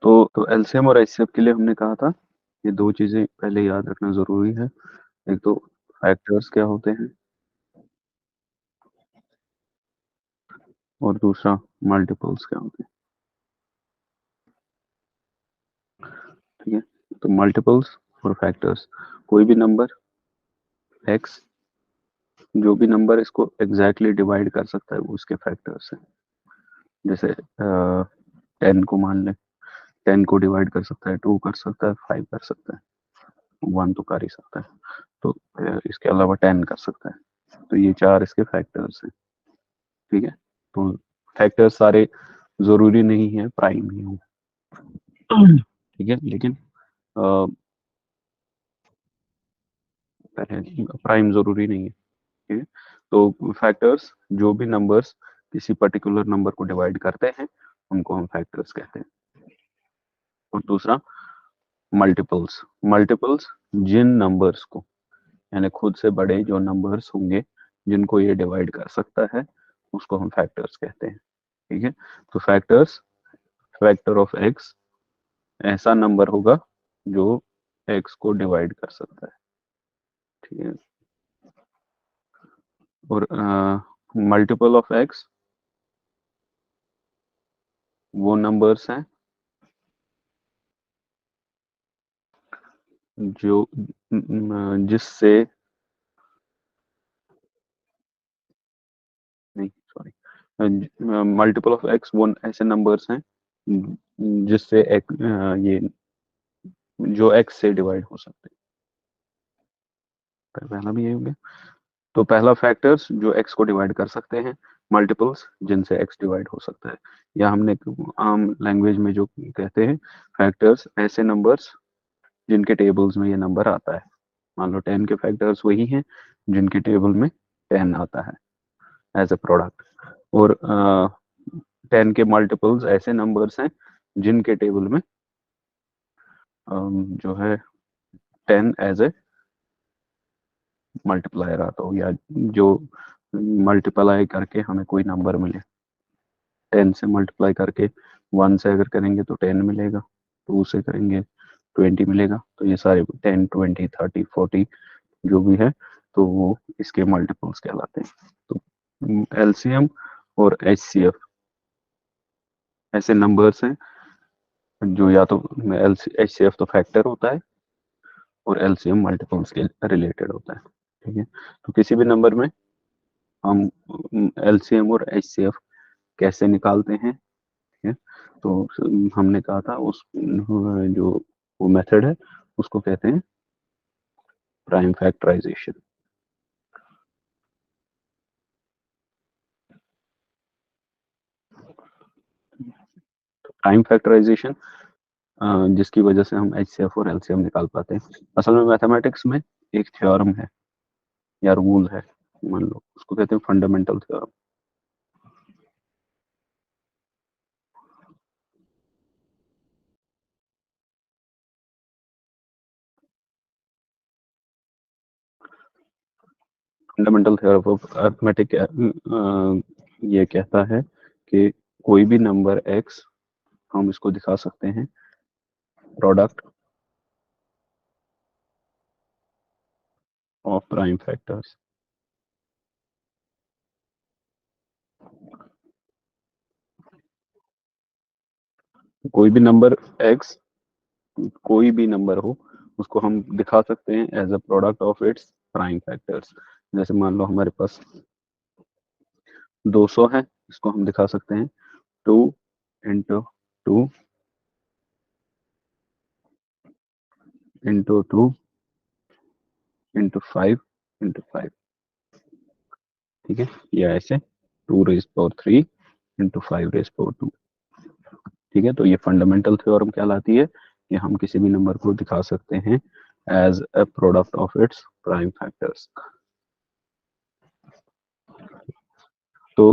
तो एलसीएम और एचसीएफ के लिए हमने कहा था ये दो चीजें पहले याद रखना जरूरी है। एक तो फैक्टर्स क्या होते हैं और दूसरा मल्टीपल्स क्या होते हैं। ठीक है, तो मल्टीपल्स और फैक्टर्स, कोई भी नंबर एक्स, जो भी नंबर इसको एग्जैक्टली डिवाइड कर सकता है वो उसके फैक्टर्स हैं। जैसे 10 को मान लें, 10 को डिवाइड कर सकता है, 2 कर सकता है, 5 कर सकता है, 1 तो कर ही सकता है। तो इसके अलावा 10 कर सकता है। तो ये चार इसके फैक्टर्स हैं। ठीक है, तो फैक्टर्स सारे जरूरी नहीं है प्राइम ही हो। ठीक है, लेकिन प्राइम जरूरी नहीं है। ठीक है, तो फैक्टर्स जो भी नंबर्स किसी पर्टिकुलर नंबर को डिवाइड करते हैं उनको हम फैक्टर्स कहते हैं। और दूसरा मल्टीपल्स, मल्टीपल्स जिन नंबर्स को, यानी खुद से बड़े जो नंबर्स होंगे जिनको ये डिवाइड कर सकता है उसको हम फैक्टर्स कहते हैं। ठीक है, तो फैक्टर्स, फैक्टर ऑफ एक्स ऐसा नंबर होगा जो एक्स को डिवाइड कर सकता है। ठीक है, और मल्टीपल ऑफ एक्स वो नंबर्स हैं जो जिससे, नहीं सॉरी, मल्टीपल ऑफ एक्स वो ऐसे नंबर्स हैं जिससे ये जो एक्स से डिवाइड हो सकते हैं। पहला भी यही हो गया। तो पहला फैक्टर्स जो एक्स को डिवाइड कर सकते हैं, मल्टीपल्स जिनसे एक्स डिवाइड हो सकता है, या हमने आम लैंग्वेज में जो कहते हैं फैक्टर्स ऐसे नंबर्स जिनके टेबल्स में ये नंबर आता है। मान लो 10 के फैक्टर्स वही हैं जिनके टेबल में 10 आता है एज ए प्रोडक्ट। और 10 के मल्टीपल्स ऐसे नंबर्स हैं जिनके टेबल में जो है 10 एज ए मल्टीप्लायर आता हो, या जो मल्टीप्लाई करके हमें कोई नंबर मिले। 10 से मल्टीप्लाई करके 1 से अगर करेंगे तो 10 मिलेगा, 2 से करेंगे 20 मिलेगा। तो ये सारे 10, 20, 30, 40 जो भी है तो वो इसके मल्टीपल्स कहलाते हैं। तो एलसीएम और एचसीएफ ऐसे नंबर्स हैं जो या तो एचसीएफ तो फैक्टर होता है और एलसीएम मल्टीपल्स के रिलेटेड होता है। ठीक है, तो किसी भी नंबर में हम एलसीएम और एचसीएफ कैसे निकालते हैं। ठीक है, तो हमने कहा था उस जो वो मेथड है उसको कहते हैं प्राइम फैक्टराइजेशन। प्राइम फैक्टराइजेशन जिसकी वजह से हम एचसीएफ और एलसीएम निकाल पाते हैं। असल में मैथमेटिक्स में एक थ्योरम है या रूल है, मान लो उसको कहते हैं fundamental theorem. Fundamental theorem of arithmetic ये कहता है कि कोई भी नंबर एक्स हम इसको दिखा सकते हैं प्रोडक्ट ऑफ प्राइम फैक्टर्स। कोई भी नंबर एक्स, कोई भी नंबर हो उसको हम दिखा सकते हैं as a product of its prime factors. जैसे मान लो हमारे पास 200 है, इसको हम दिखा सकते हैं 2 इंटू 2 इंटू 2 इंटू 5 इंटू 5। ठीक है, या ऐसे 2 rays power 3 into 5 rays power 2। ठीक है, तो ये फंडामेंटल थ्योरम कहलाती है कि हम किसी भी नंबर को दिखा सकते हैं as a product of its prime factors. तो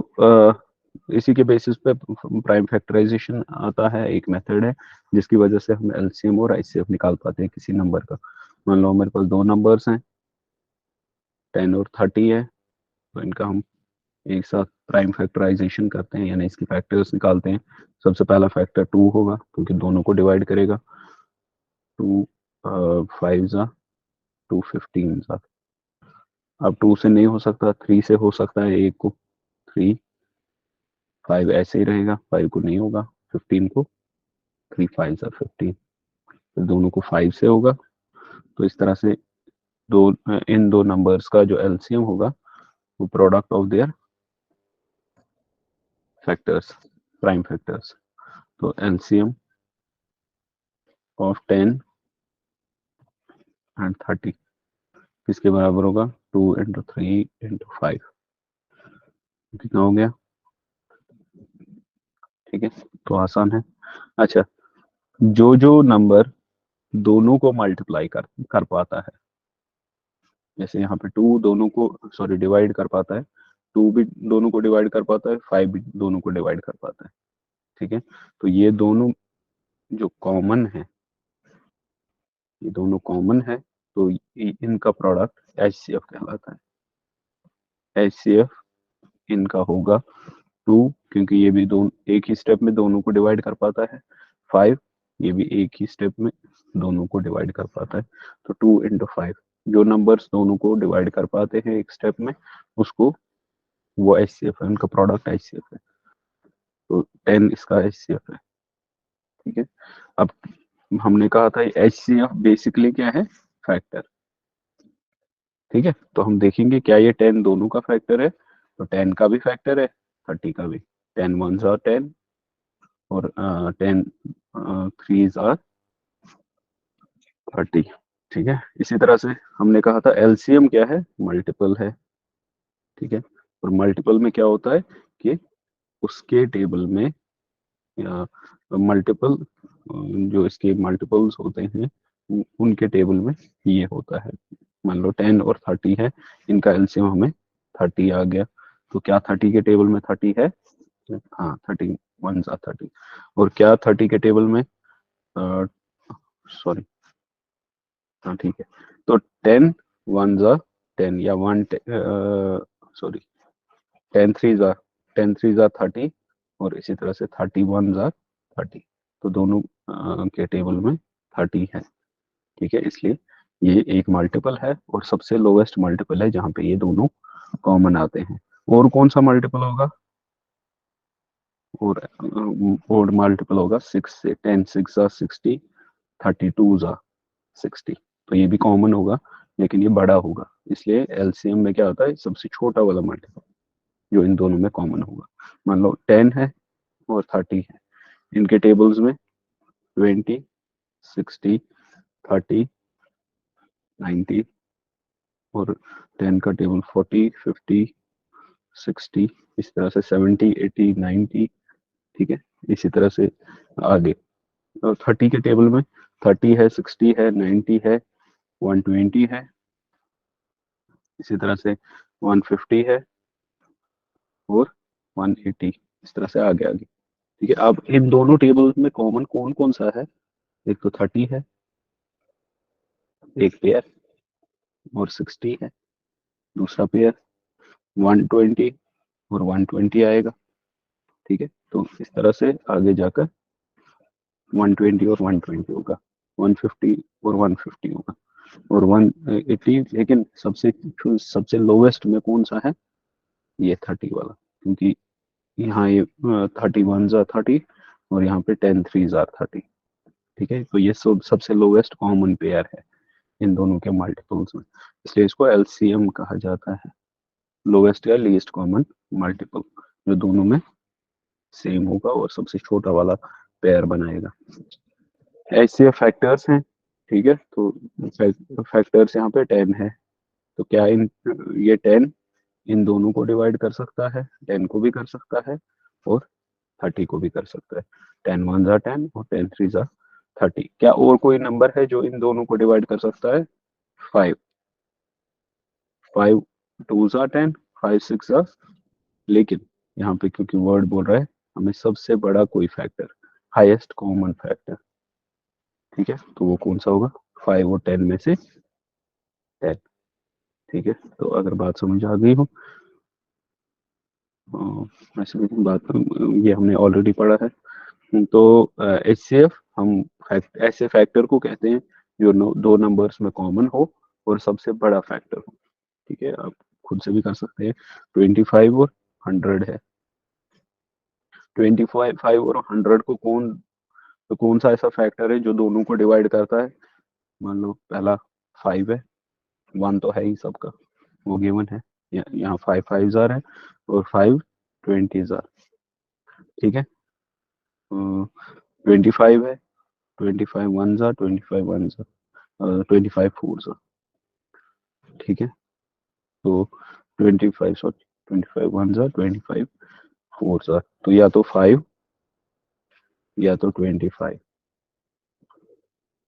इसी के बेसिस पे प्राइम फैक्टराइजेशन आता है, एक मेथड है जिसकी वजह से हम एलसीएम और आईसीएफ निकाल पाते हैं किसी नंबर का। मान लो मेरे पास दो नंबर्स हैं 10 और 30 है, तो इनका हम एक साथ प्राइम फैक्टराइजेशन करते हैं, यानी इसकी फैक्टर्स निकालते हैं। सबसे पहला फैक्टर 2 होगा क्योंकि दोनों को डिवाइड करेगा। 2 5 जा 2 15 जा। अब 2 से नहीं हो सकता, 3 से हो सकता है, एक को 3, 5 ऐसे ही रहेगा, 5 को नहीं होगा, 15 को 3 5 जा 15, फिर दोनों को 5 से होगा। तो इस तरह से इन दो नंबर्स का जो एलसीएम होगा वो product of there factors, prime factors. तो एलसीएम ऑफ 10 एंड 30 किसके बराबर होगा? 2 इंटू 3 इंटू 5। कितना हो गया? ठीक है, तो आसान है। अच्छा, जो जो नंबर दोनों को मल्टीप्लाई कर पाता है, जैसे यहाँ पे 2 दोनों को, सॉरी, डिवाइड कर पाता है, 2 भी दोनों को डिवाइड कर पाता है, 5 भी दोनों को डिवाइड कर पाता है। ठीक है, तो ये दोनों जो कॉमन है, ये दोनों कॉमन है, तो इनका प्रोडक्ट एचसीएफ कहलाता है। एचसीएफ इनका होगा 2, क्योंकि ये भी दोनों एक ही स्टेप में दोनों को डिवाइड कर पाता है। 5, ये भी एक ही स्टेप में दोनों को डिवाइड कर पाता है। तो 2 इंटू 5, जो नंबर्स दोनों को डिवाइड कर पाते हैं एक स्टेप में, उसको, वो एचसीएफ है, उनका प्रोडक्ट एचसीएफ है। तो 10 इसका एचसीएफ है। ठीक है, अब हमने कहा था एचसीएफ बेसिकली क्या है? फैक्टर। ठीक है, तो हम देखेंगे क्या ये 10 दोनों का फैक्टर है? तो 10 का भी फैक्टर है, 30 का भी। 10 1s आर 10, और 10 3s आर 30। ठीक है, इसी तरह से हमने कहा था एलसीएम क्या है? मल्टीपल है। ठीक है, और मल्टीपल में क्या होता है कि उसके टेबल में, या मल्टीपल, जो इसके मल्टीपल्स होते हैं उनके टेबल में ये होता है। मान लो 10 और 30 है, इनका एलसीएम हमें 30 आ गया। तो क्या 30 के टेबल में 30 है? हाँ, 30 1 सा 30। और क्या 30 के टेबल में, सॉरी, हाँ ठीक है, तो 10 1 सा 10, या 1, सॉरी, 10 3 सा 30, और इसी तरह से 31 सा 30। तो दोनों के टेबल में 30 है। ठीक है, इसलिए ये एक मल्टीपल है, और सबसे लोवेस्ट मल्टीपल है जहाँ पे ये दोनों कॉमन आते हैं। और कौन सा मल्टीपल होगा? और मल्टीपल होगा 6 से। 10 6 जा 60, 32 जा 60। तो ये भी कॉमन होगा, लेकिन ये बड़ा होगा, इसलिए एलसीएम में क्या होता है? सबसे छोटा वाला मल्टीपल जो इन दोनों में कॉमन होगा। मान लो 10 है और 30 है, इनके टेबल्स में 20 60 30 90, और 10 का टेबल 40 50 60, इस तरह से 70 80 90। ठीक है, इसी तरह से आगे। और 30 के टेबल में 30 है, 60 है, 90 है, 120 है, इसी तरह से 150 है, और 180, इस तरह से आगे आगे। ठीक है, अब इन दोनों टेबल्स में कॉमन कौन कौन सा है? एक तो 30 है, एक पेयर, और 60 है दूसरा पेयर, 120 और 120 आएगा। ठीक है, तो इस तरह से आगे जाकर 120 और 120 होगा, 150 और 150 होगा, और 180। लेकिन सबसे सबसे लोवेस्ट में कौन सा है? ये 30 वाला, क्योंकि यहाँ ये 31 जार 30, और यहाँ पे 10 3 जार 30। ठीक है, तो ये सबसे लोवेस्ट कॉमन पेयर है इन दोनों के मल्टीपल्स में, इसलिए इसको एलसीएम कहा जाता है। लोवेस्ट या लीस्ट कॉमन मल्टीपल, जो दोनों में सेम होगा और सबसे छोटा वाला पेयर बनाएगा। ऐसे फैक्टर्स हैं। ठीक है, तो फैक्टर्स यहाँ पे 10 है, तो क्या ये 10 इन दोनों को डिवाइड कर सकता है? 10 को भी कर सकता है, और 30 को भी कर सकता है। 10 1 जा 10, और 10 3 जा 30। क्या और कोई नंबर है जो इन दोनों को डिवाइड कर सकता है? 5 5 2 जा 10, 5 6 जा। लेकिन यहाँ पे क्योंकि वर्ड बोल रहा है, हमें सबसे बड़ा कोई फैक्टर, हाईएस्ट कॉमन फैक्टर, ठीक है, तो वो कौन सा होगा? 5 और 10 में से 10। ठीक है, तो अगर बात समझ आ गई हो ऐसे भी बात, ये हमने ऑलरेडी पढ़ा है। तो HCF हम ऐसे फैक्टर को कहते हैं जो दो नंबर्स में कॉमन हो और सबसे बड़ा फैक्टर हो। ठीक है, आप खुद से भी कर सकते हैं। 25 और 100 है। 25 और 100 को कौन सा ऐसा फैक्टर है जो दोनों को डिवाइड करता है? मान लो पहला 5 है, 1 तो है ही सबका, वो गिवन है। यहाँ 5 5 जार है और 5 20 जार। ठीक है, 25 है, 25 1 जार, 25 1 जार, 25 4 जार। ठीक है, तो 25, सॉरी, 25 1 जार, 25 4 जार, तो या तो 5 या तो 25,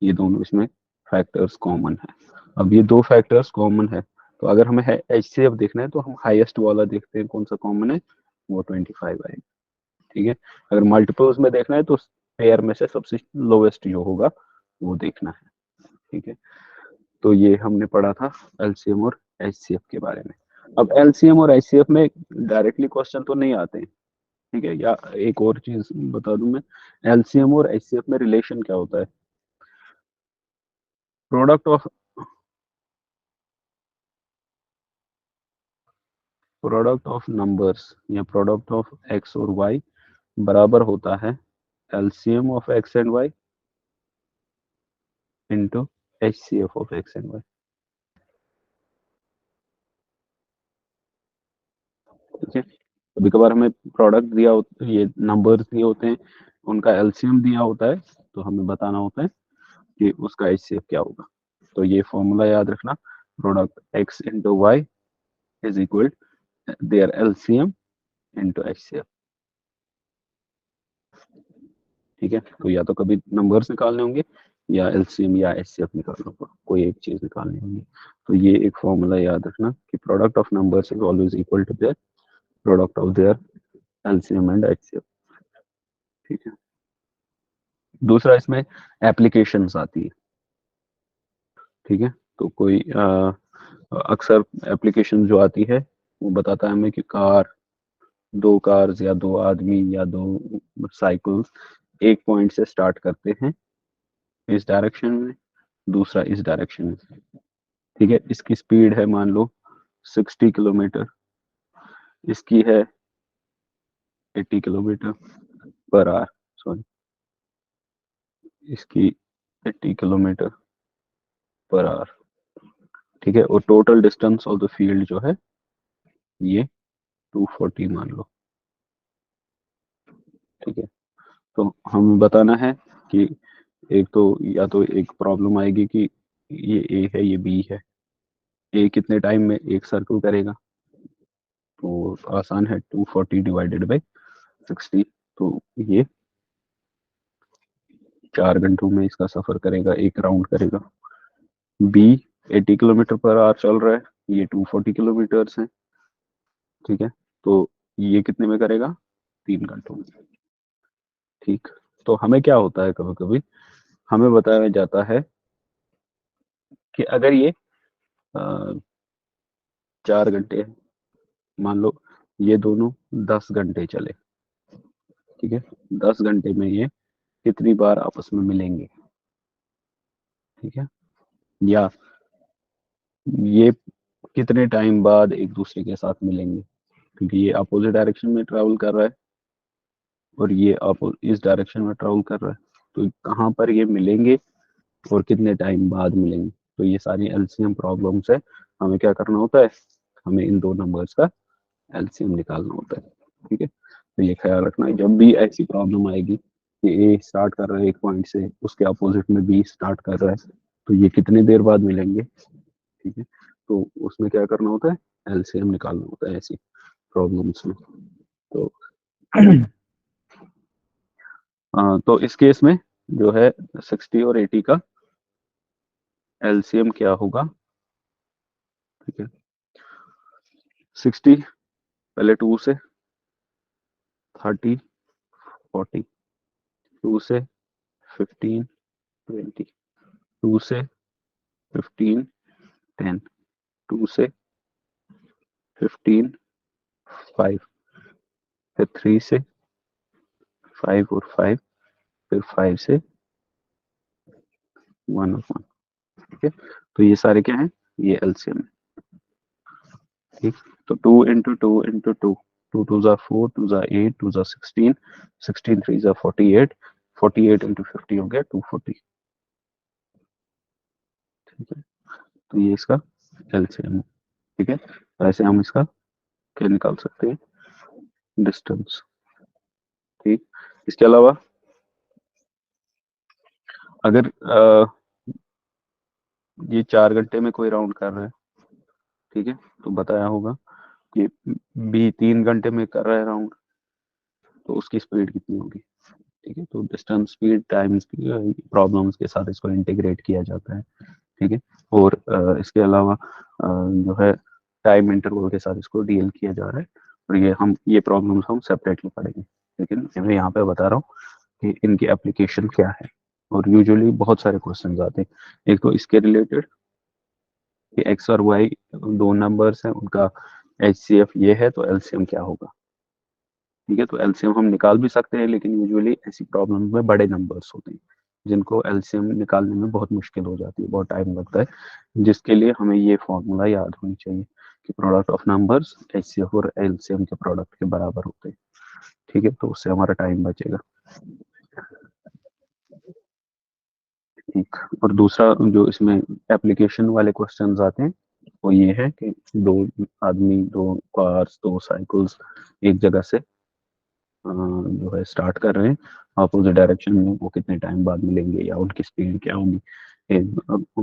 ये दोनों इसमें फैक्टर्स कॉमन है। अब ये दो फैक्टर्स कॉमन है, तो अगर हमें HCF देखना है तो हम हाईएस्ट वाला देखते हैं, कौन सा कॉमन है, वो 25 आएगा। ठीक है, अगर मल्टीपल्स में देखना है तो पेयर में से सबसे लोवेस्ट जो होगा वो देखना है। ठीक है, तो ये हमने पढ़ा था LCM और HCF के बारे में। अब LCM और HCF में डायरेक्टली क्वेश्चन तो नहीं आते हैं। ठीक है, या एक और चीज बता दूं मैं, LCM और HCF में रिलेशन क्या होता है? Product of product of numbers या प्रोडक्ट ऑफ एक्स और वाई बराबर होता है LCM of x and y into HCF of x and y. ठीक है, कभी कभार हमें प्रोडक्ट दिया होता, ये नंबर्स दिए होते हैं, उनका LCM दिया होता है, तो हमें बताना होता है कि उसका HCF क्या होगा। तो ये फॉर्मूला याद रखना, product x into y is equal their LCM into HCF। ठीक है, तो या तो कभी नंबर्स निकालने होंगे या LCM या HCF निकालना होगा, कोई एक चीज निकालनी होगी। तो ये एक फॉर्मूला याद रखना कि product of numbers is always equal to their product of their LCM and HCF। ठीक है, दूसरा इसमें एप्लीकेशंस आती है। ठीक है, तो कोई अक्सर एप्लीकेशन जो आती है वो बताता है हमें कि दो कार्स या दो आदमी या दो साइकिल्स एक पॉइंट से स्टार्ट करते हैं इस डायरेक्शन में, दूसरा इस डायरेक्शन में। ठीक है, इसकी स्पीड है मान लो 60 किलोमीटर, इसकी है 80 किलोमीटर पर आवर, सॉरी, इसकी 80 किलोमीटर पर आवर। ठीक है, और total distance of the field जो है ये 240 मान लो। ठीक है, तो हमें बताना है कि एक तो या तो एक प्रॉब्लम आएगी कि ये ए है ये बी है, ए कितने टाइम में एक सर्कल करेगा, तो आसान है, 240 डिवाइडेड बाई 60, तो ये 4 घंटों में इसका सफर करेगा, एक राउंड करेगा। बी 80 किलोमीटर पर आवर चल रहा है, ये 240 किलोमीटर है। ठीक है, तो ये कितने में करेगा, 3 घंटों में। ठीक, तो हमें क्या होता है, कभी कभी हमें बताया जाता है कि अगर ये 4 घंटे, मान लो ये दोनों 10 घंटे चले। ठीक है, 10 घंटे में ये कितनी बार आपस में मिलेंगे। ठीक है, या ये कितने टाइम बाद एक दूसरे के साथ मिलेंगे, क्योंकि ये अपोजिट डायरेक्शन में ट्रैवल कर रहा है और ये इस डायरेक्शन में ट्रैवल कर रहा है, तो कहाँ पर ये मिलेंगे और कितने टाइम बाद मिलेंगे। तो ये सारी LCM प्रॉब्लम्स है, हमें क्या करना होता है, हमें इन दो नंबर्स का LCM निकालना होता है। ठीक है, तो ये ख्याल रखना है जब भी ऐसी प्रॉब्लम आएगी कि ए स्टार्ट कर रहा है एक पॉइंट से, उसके अपोजिट में बी स्टार्ट कर रहा है, तो ये कितने देर बाद मिलेंगे। ठीक है, तो उसमें क्या करना होता है, LCM निकालना होता है ऐसी प्रॉब्लम्स में। तो तो इस केस में जो है 60 और 80 का LCM क्या होगा। ठीक है, 60 पहले 2 से, 30 40, 2 से 15 20, 2 से 15 10, 2 से 15 5, फिर 3 से 5 और 5, फिर 5 से 1 और 1। ठीक है, तो ये सारे क्या हैं, ये एलसीएम है। ठीक, तो 2 into 2 into 2, 2 2 ज़ा 4, 2 ज़ा 8, 2 ज़ा 16, 16 3 ज़ा 48, 48 into 50 हो गया 240। ठीक है, तो ये इसका एलसीएम है। ठीक है, तो ऐसे हम इसका क्या निकाल सकते हैं, डिस्टेंस। ठीक, इसके अलावा अगर ये 4 घंटे में कोई राउंड कर रहा है, ठीक है, तो बताया होगा कि बी 3 घंटे में कर रहा है राउंड, तो उसकी स्पीड कितनी होगी। ठीक है, तो डिस्टेंस, स्पीड, टाइम प्रॉब्लम्स के साथ इसको इंटीग्रेट किया जाता है। ठीक है, और इसके अलावा जो है टाइम इंटरवल के साथ इसको डील किया जा रहा है, और ये प्रॉब्लम्स हम सेपरेटली पढ़ेंगे, लेकिन मैं यहाँ पे बता रहा हूँ कि इनकी एप्लीकेशन क्या है। और यूजुअली बहुत सारे क्वेश्चंस आते हैं, एक तो इसके रिलेटेड कि एक्स और वाई दो नंबर्स हैं, उनका एचसीएफ ये है तो एलसीएम क्या होगा। ठीक है, तो एलसीएम हम निकाल भी सकते हैं, लेकिन यूजुअली ऐसी प्रॉब्लम में बड़े नंबर्स होते हैं जिनको एलसीएम निकालने में बहुत मुश्किल हो जाती है, बहुत टाइम लगता है, जिसके लिए हमें ये फॉर्मूला याद होनी चाहिए कि प्रोडक्ट ऑफ नंबर्स एचसीएफ और एलसीएम के प्रोडक्ट के बराबर होते हैं। ठीक है, तो उससे हमारा टाइम बचेगा। ठीक, और दूसरा जो इसमें एप्लीकेशन वाले क्वेश्चंस आते हैं वो ये है कि दो आदमी, दो कार्स, दो साइकिल्स एक जगह से जो है स्टार्ट कर रहे हैं अपोजिट डायरेक्शन में, वो कितने टाइम बाद मिलेंगे या उनकी स्पीड क्या होगी,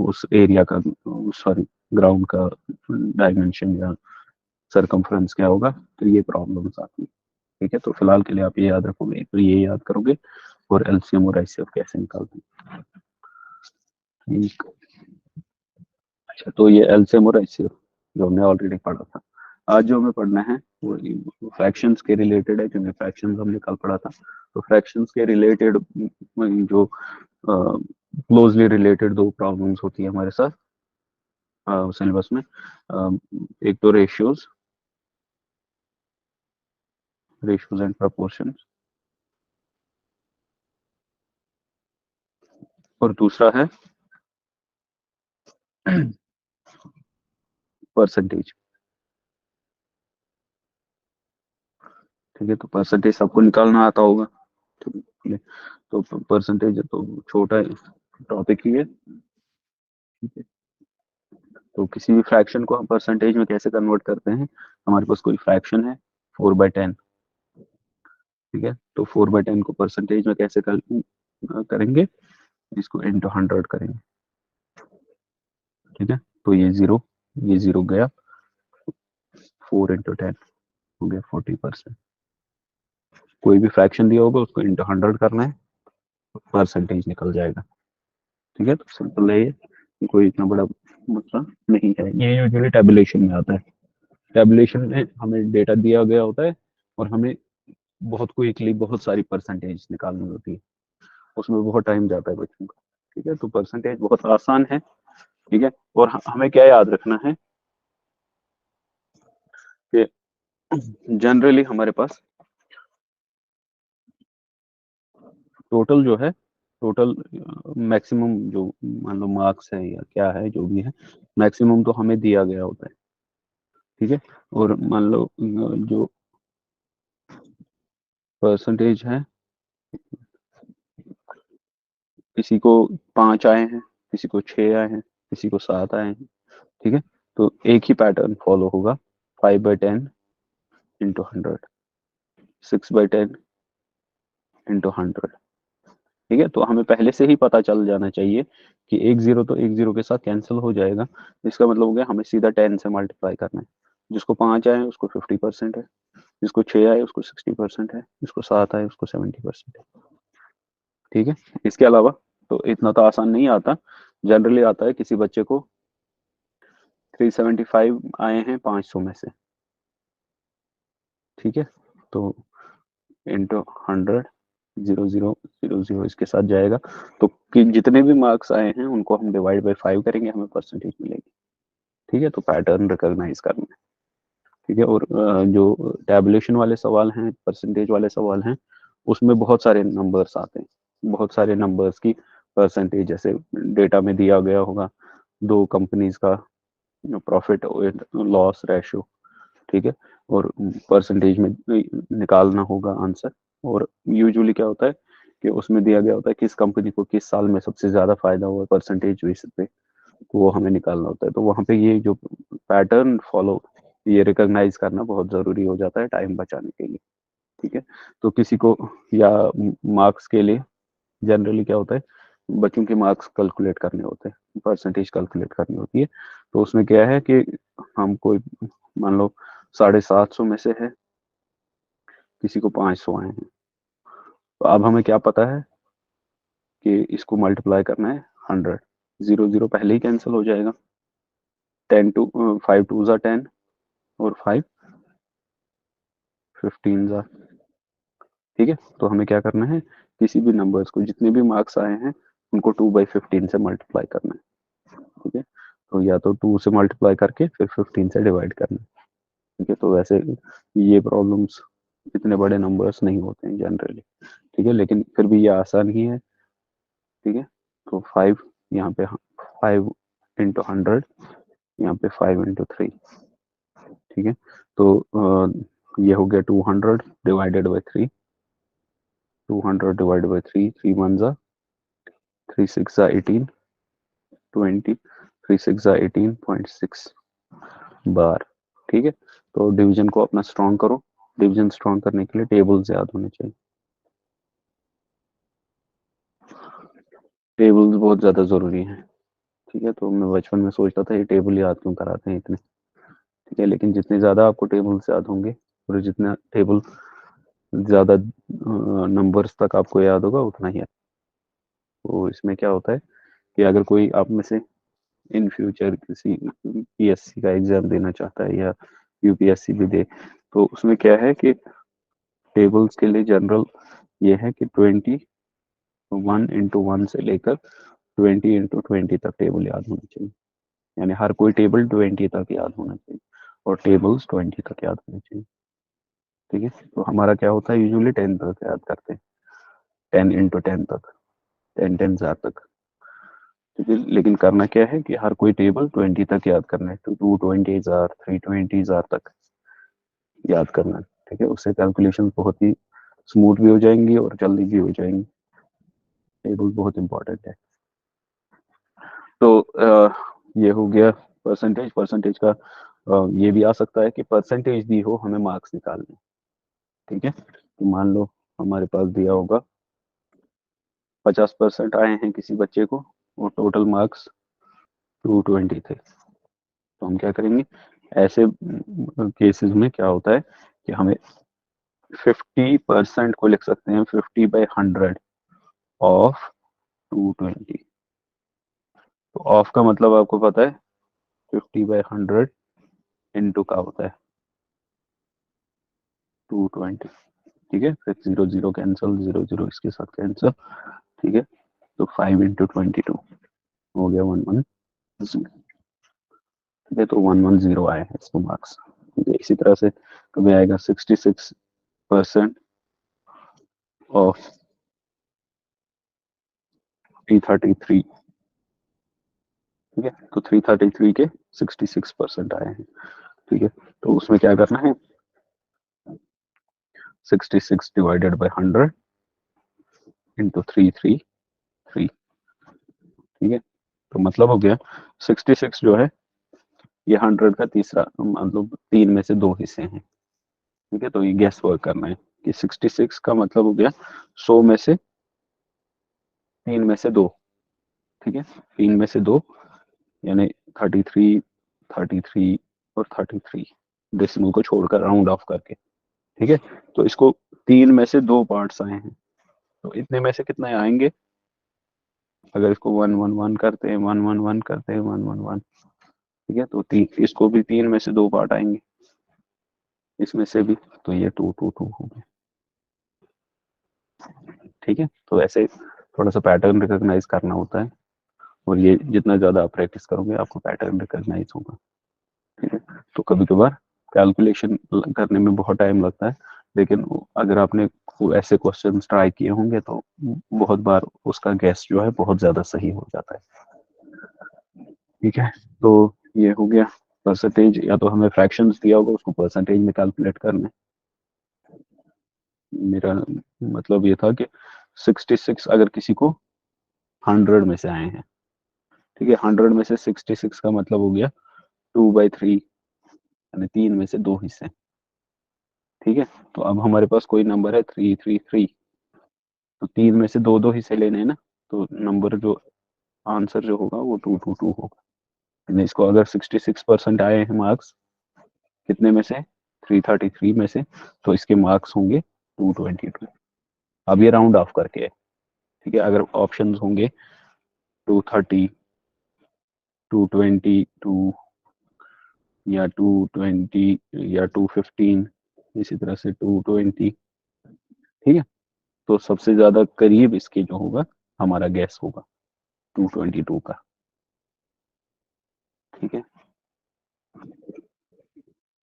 उस एरिया का, सॉरी, ग्राउंड का डायमेंशन या सरकमफ्रेंस क्या होगा, तो ये प्रॉब्लम्स आती है। ठीक है, तो फिलहाल के लिए आप ये याद रखोगे, तो ये याद करोगे, और एलसीएम और एचसीएफ कैसे निकालते हैं। ठीक, अच्छा, तो ये एलसीएम और एचसीएफ जो हमने ऑलरेडी पढ़ा था, आज जो हमें पढ़ना है वो फ्रैक्शंस के रिलेटेड है, क्योंकि फ्रैक्शंस हमने कल पढ़ा था। तो फ्रैक्शंस के रिलेटेड जो क्लोजली रिलेटेड दो प्रॉब्लम्स होती है हमारे साथ सिलेबस में, एक तो रेशियोज, रेशियोज एंड प्रपोर्शंस, और दूसरा है परसेंटेज। ठीक है, तो परसेंटेज सबको निकालना आता होगा, ठीक है, तो परसेंटेज तो छोटा टॉपिक ही है। ठीक है, तो किसी भी फ्रैक्शन को हम परसेंटेज में कैसे कन्वर्ट करते हैं, हमारे पास कोई फ्रैक्शन है 4/10। ठीक है, तो 4/10 को परसेंटेज में कैसे करेंगे, इसको इंटू 100 करेंगे। ठीक है, तो ये जीरो गया, 4 into 10 हो गया 40%। कोई भी फ्रैक्शन दिया होगा उसको इंटू 100 करना है, परसेंटेज निकल जाएगा। ठीक है, तो सिंपल है ये, कोई इतना बड़ा मसला नहीं है, ये यूजुअली टेबुलेशन में आता है। टेबुलेशन में हमें डेटा दिया गया होता है और हमें बहुत क्विकली बहुत सारी परसेंटेज निकालनी होती है, उसमें बहुत टाइम जाता है बच्चों का। ठीक है, तो परसेंटेज बहुत आसान है। ठीक है, और हमें क्या याद रखना है कि जनरली हमारे पास टोटल जो है, टोटल मैक्सिमम जो मान लो मार्क्स है या क्या है जो भी है, मैक्सिमम तो हमें दिया गया होता है। ठीक है, और मान लो जो परसेंटेज है, किसी को 5 आए हैं, किसी को 6 आए हैं, किसी को 7 आए हैं। ठीक है, तो एक ही पैटर्न फॉलो होगा, 5/10 into 100, 6/10 into 100। ठीक है, तो हमें पहले से ही पता चल जाना चाहिए कि एक जीरो तो एक जीरो के साथ कैंसिल हो जाएगा, इसका मतलब हो गया हमें सीधा 10 से मल्टीप्लाई करना है। जिसको 5 आए उसको 50% है, जिसको 6 आए उसको 60% है, जिसको 7 आए उसको 70% है। ठीक है, इसके अलावा तो इतना तो आसान नहीं आता, जनरली आता है किसी बच्चे को 375 आए हैं 500 में से। ठीक है, तो इंटू 100, 0000 इसके साथ जाएगा, तो कि जितने भी मार्क्स आए हैं उनको हम डिवाइड बाई 5 करेंगे, हमें परसेंटेज मिलेगी। ठीक है, तो पैटर्न रिकॉग्नाइज करना है। ठीक है। और जो टैबुलेशन वाले सवाल हैं, परसेंटेज वाले सवाल हैं, उसमें बहुत सारे नंबर्स आते हैं, बहुत सारे नंबर्स की परसेंटेज, जैसे डेटा में दिया गया होगा दो कंपनीज का प्रॉफिट लॉस रेशियो, ठीक है, और परसेंटेज में निकालना होगा आंसर। और यूजुअली क्या होता है कि उसमें दिया गया होता है किस कंपनी को किस साल में सबसे ज्यादा फायदा हुआ परसेंटेज बेसिस पे, वो हमें निकालना होता है। तो वहां पे ये जो पैटर्न फॉलो, ये रिकॉग्नाइज करना बहुत जरूरी हो जाता है टाइम बचाने के लिए। ठीक है। तो किसी को या मार्क्स के लिए जनरली क्या होता है, बच्चों के मार्क्स कैलकुलेट करने होते हैं, परसेंटेज कैलकुलेट करनी होती है। तो उसमें क्या है कि हम कोई मान लो 750 में से है, किसी को 500 आए हैं, तो अब हमें क्या पता है कि इसको मल्टीप्लाई करना है 100। जीरो जीरो पहले ही कैंसिल हो जाएगा, 5 टू ज़ा 10 और 5 15 ज़ा। ठीक है। तो हमें क्या करना है, किसी भी नंबर्स को जितने भी मार्क्स आए हैं उनको 2/15 से मल्टीप्लाई करना है। ठीक है। तो या तो 2 से मल्टीप्लाई करके फिर 15 से डिवाइड करना है। ठीक है। तो वैसे ये प्रॉब्लम्स इतने बड़े नंबर्स नहीं होते हैं जनरली। ठीक है, लेकिन फिर भी ये आसान ही है। ठीक है। तो 5 यहाँ पे, 5 into 100, यहाँ पे 5 into 3। ठीक है। तो ये हो गया 200 डिवाइडेड बाई 3, 200 डिवाइडेड बाई 3, 3 1 जा, 3 6 जा 18, 20, 3 6 जा 18.6 बार। ठीक है। तो डिवीजन को अपना स्ट्रॉन्ग करो। डिवीजन स्ट्रॉन्ग करने के लिए टेबल्स याद होने चाहिए। टेबल्स बहुत ज्यादा जरूरी हैं। ठीक है। तो मैं बचपन में सोचता था ये टेबल याद क्यों कराते हैं इतने। ठीक है, लेकिन जितने ज्यादा आपको टेबल्स याद होंगे और जितना टेबल ज्यादा नंबर्स तक आपको याद होगा उतना ही। तो इसमें क्या होता है कि अगर कोई आप में से इन फ्यूचर किसी पीएससी का एग्जाम देना चाहता है या यूपीएससी भी दे, तो उसमें क्या है कि टेबल्स के लिए जनरल ये है कि 21 into 1 से लेकर 20 into 20 तक टेबल याद होनी चाहिए। यानी हर कोई टेबल 20 तक याद होना चाहिए और टेबल्स 20 तक याद होनी चाहिए। ठीक है। तो हमारा क्या होता है, यूजुअली 10 तक याद करते हैं, 10 into 10 तक, 10 10 तक। ठीक है, लेकिन करना क्या है कि हर कोई टेबल 20 तक याद करना है, तो 220 320 तक याद करना है। ठीक है, उससे कैलकुलेशन बहुत ही स्मूथ भी हो जाएंगी और जल्दी भी हो जाएंगी। टेबल बहुत इंपॉर्टेंट है। तो ये हो गया परसेंटेज। परसेंटेज का ये भी आ सकता है कि परसेंटेज दी हो, हमें मार्क्स निकालने। ठीक है। तो मान लो हमारे पास दिया होगा 50% आए हैं किसी बच्चे को और टोटल मार्क्स 220 थे। तो हम क्या करेंगे, ऐसे केसेस में क्या होता है कि हमें 50% को लिख सकते हैं 50/100 ऑफ 220। तो ऑफ का मतलब आपको पता है, 50/100 इंटू का होता है 220। ठीक है, फिर zero zero cancel, zero zero इसके साथ कैंसिल। ठीक है। तो 5 into 22 हो गया 110। ठीक है। तो 110 आए हैं इसको मार्क्स। ठीक है। इसी तरह से कभी आएगा 66% ऑफ 333। ठीक है। तो 333 के 66% आए हैं। ठीक है। तो उसमें क्या करना है, 66 डिवाइडेड बाई 100 इंटू 333। ठीक है। तो मतलब हो गया 66 जो है ये 100 का तीसरा, मतलब 3 में से 2 हिस्से हैं। ठीक है। तो ये गैस वर्क करना है कि 66 का मतलब हो गया 100 में से 3 में से 2। ठीक है। 3 में से 2 यानी 33, 33 और 33, डेसिमल को छोड़कर राउंड ऑफ करके। ठीक है। तो इसको 3 में से 2 पार्ट्स आए हैं, तो इतने में से कितने आएंगे, अगर इसको 1 1 1 करते हैं, 1 1 1 करते हैं, 1 1 1। ठीक है। तो इसको भी 3 में से 2 पार्ट आएंगे, इसमें से भी। तो ये 2 2 2 हो गए। ठीक है। तो ऐसे थोड़ा सा पैटर्न रिकॉग्नाइज करना होता है, और ये जितना ज्यादा आप प्रैक्टिस करोगे आपको पैटर्न रिकॉग्नाइज होगा। ठीक है। तो कभी कभार कैलकुलेशन करने में बहुत टाइम लगता है, लेकिन अगर आपने ऐसे क्वेश्चन ट्राई किए होंगे तो बहुत बार उसका गैस जो है बहुत ज़्यादा सही हो जाता है। ठीक है, तो ये हो गया परसेंटेज, या तो हमें फ्रैक्शंस दिया होगा उसको परसेंटेज में कैलकुलेट करना है। मेरा मतलब ये था कि 66 अगर किसी को 100 में से आए हैं, ठीक है, 100 में से 66 का मतलब हो गया 2/3, यानी 3 में से 2 हिस्से। ठीक है, तो अब हमारे पास कोई नंबर है 333, तो 3 में से 2 2 हिस्से लेने हैं ना, तो नंबर जो आंसर जो होगा वो 222 होगा। यानी इसको अगर 66% आए हैं मार्क्स, कितने में से, 333 में से, तो इसके मार्क्स होंगे 222। अब ये राउंड ऑफ करके है। ठीक है, अगर ऑप्शंस होंगे 230, 222 या 220 या 215, इसी तरह से 220। ठीक है, तो सबसे ज्यादा करीब इसके जो होगा हमारा गैस होगा 222 का। ठीक है,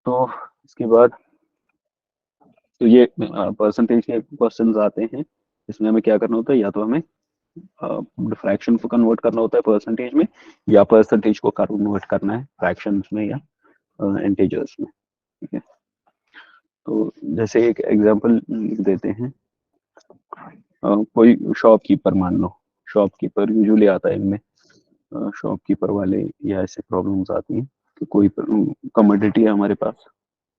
तो इसके बाद तो ये परसेंटेज के क्वेश्चंस आते हैं। इसमें हमें क्या करना होता है, या तो हमें फ्रैक्शन को कन्वर्ट करना होता है परसेंटेज में, या परसेंटेज को कन्वर्ट करना है फ्रैक्शंस में या इंटीजर्स में। ठीक है, तो जैसे एक एग्जांपल देते हैं, कोई शॉपकीपर मान लो, शॉपकीपर यूजुअली आता है इनमें, शॉपकीपर वाले या ऐसे प्रॉब्लम्स आती हैं कि कोई कमोडिटी है हमारे पास,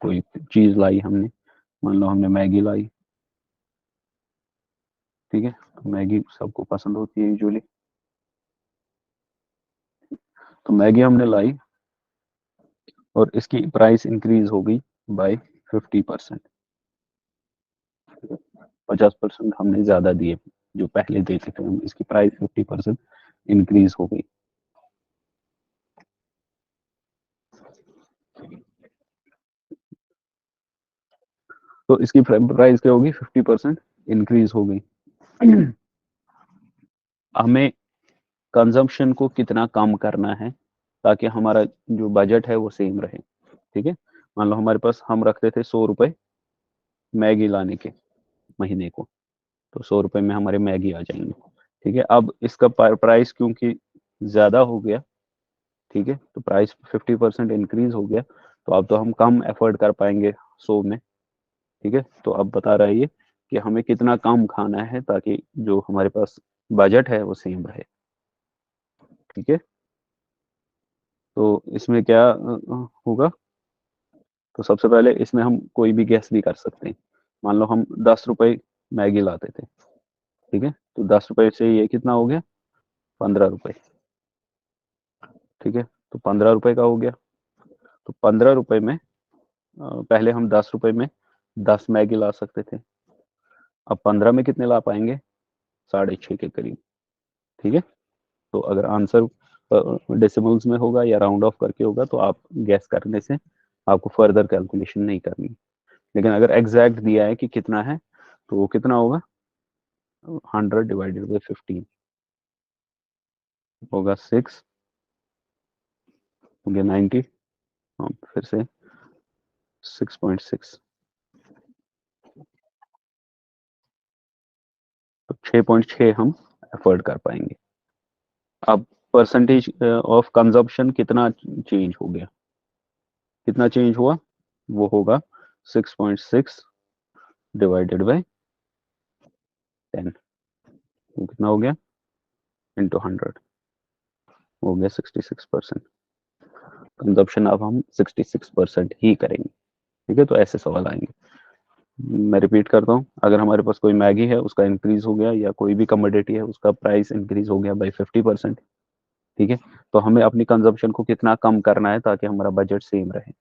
कोई चीज लाई हमने, मान लो हमने मैगी लाई। ठीक है, तो मैगी सबको पसंद होती है यूजुअली, तो मैगी हमने लाई और इसकी प्राइस इंक्रीज हो गई बाय 50%। 50% हमने ज्यादा दिए, जो पहले देते थे हम, इसकी प्राइस 50% इंक्रीज हो गई। तो इसकी प्राइस क्या होगी, 50% इंक्रीज हो गई। हमें कंजम्पशन को कितना कम करना है ताकि हमारा जो बजट है वो सेम रहे। ठीक है, मान लो हमारे पास, हम रखते थे 100 रुपए मैगी लाने के महीने को, तो 100 रुपए में हमारे मैगी आ जाएंगे। ठीक है, अब इसका प्राइस क्योंकि ज्यादा हो गया, ठीक है, तो प्राइस 50% इंक्रीज हो गया, तो अब तो हम कम एफर्ट कर पाएंगे 100 में। ठीक है, तो अब बता रहा है ये कि हमें कितना कम खाना है ताकि जो हमारे पास बजट है वो सेम रहे। ठीक है, तो इसमें क्या होगा, तो सबसे पहले इसमें हम कोई भी गैस भी कर सकते हैं। मान लो हम 10 रुपए मैगी लाते थे, ठीक है, तो 10 रुपए से ये कितना हो गया, 15 रुपए। ठीक है, तो 15 रुपए का हो गया, तो 15 रुपए में पहले हम 10 रुपए में 10 मैगी ला सकते थे, अब 15 में कितने ला पाएंगे, 6.5 के करीब। ठीक है, तो अगर आंसर डेसिमल्स में होगा या राउंड ऑफ करके होगा तो आप गैस करने से आपको फर्दर कैलकुलेशन नहीं करनी। लेकिन अगर एग्जैक्ट दिया है कि कितना है, तो वो कितना होगा, 100/15 होगा 6, हो गया 90। हाँ, फिर से 6.6, तो 6.6 हम एफोर्ड कर पाएंगे। अब परसेंटेज ऑफ कंजप्शन कितना चेंज हो गया, कितना चेंज हुआ, वो होगा 6.6/10, वो कितना हो गया, इंटू 100, हो गया 66%। कंजप्शन अब हम 66% ही करेंगे। ठीक है, तो ऐसे सवाल आएंगे। मैं रिपीट करता हूँ, अगर हमारे पास कोई मैगी है उसका इंक्रीज हो गया, या कोई भी कमोडिटी है उसका प्राइस इंक्रीज हो गया बाई 50%, ठीक है, तो हमें अपनी कंजप्शन को कितना कम करना है ताकि हमारा बजट सेम रहे।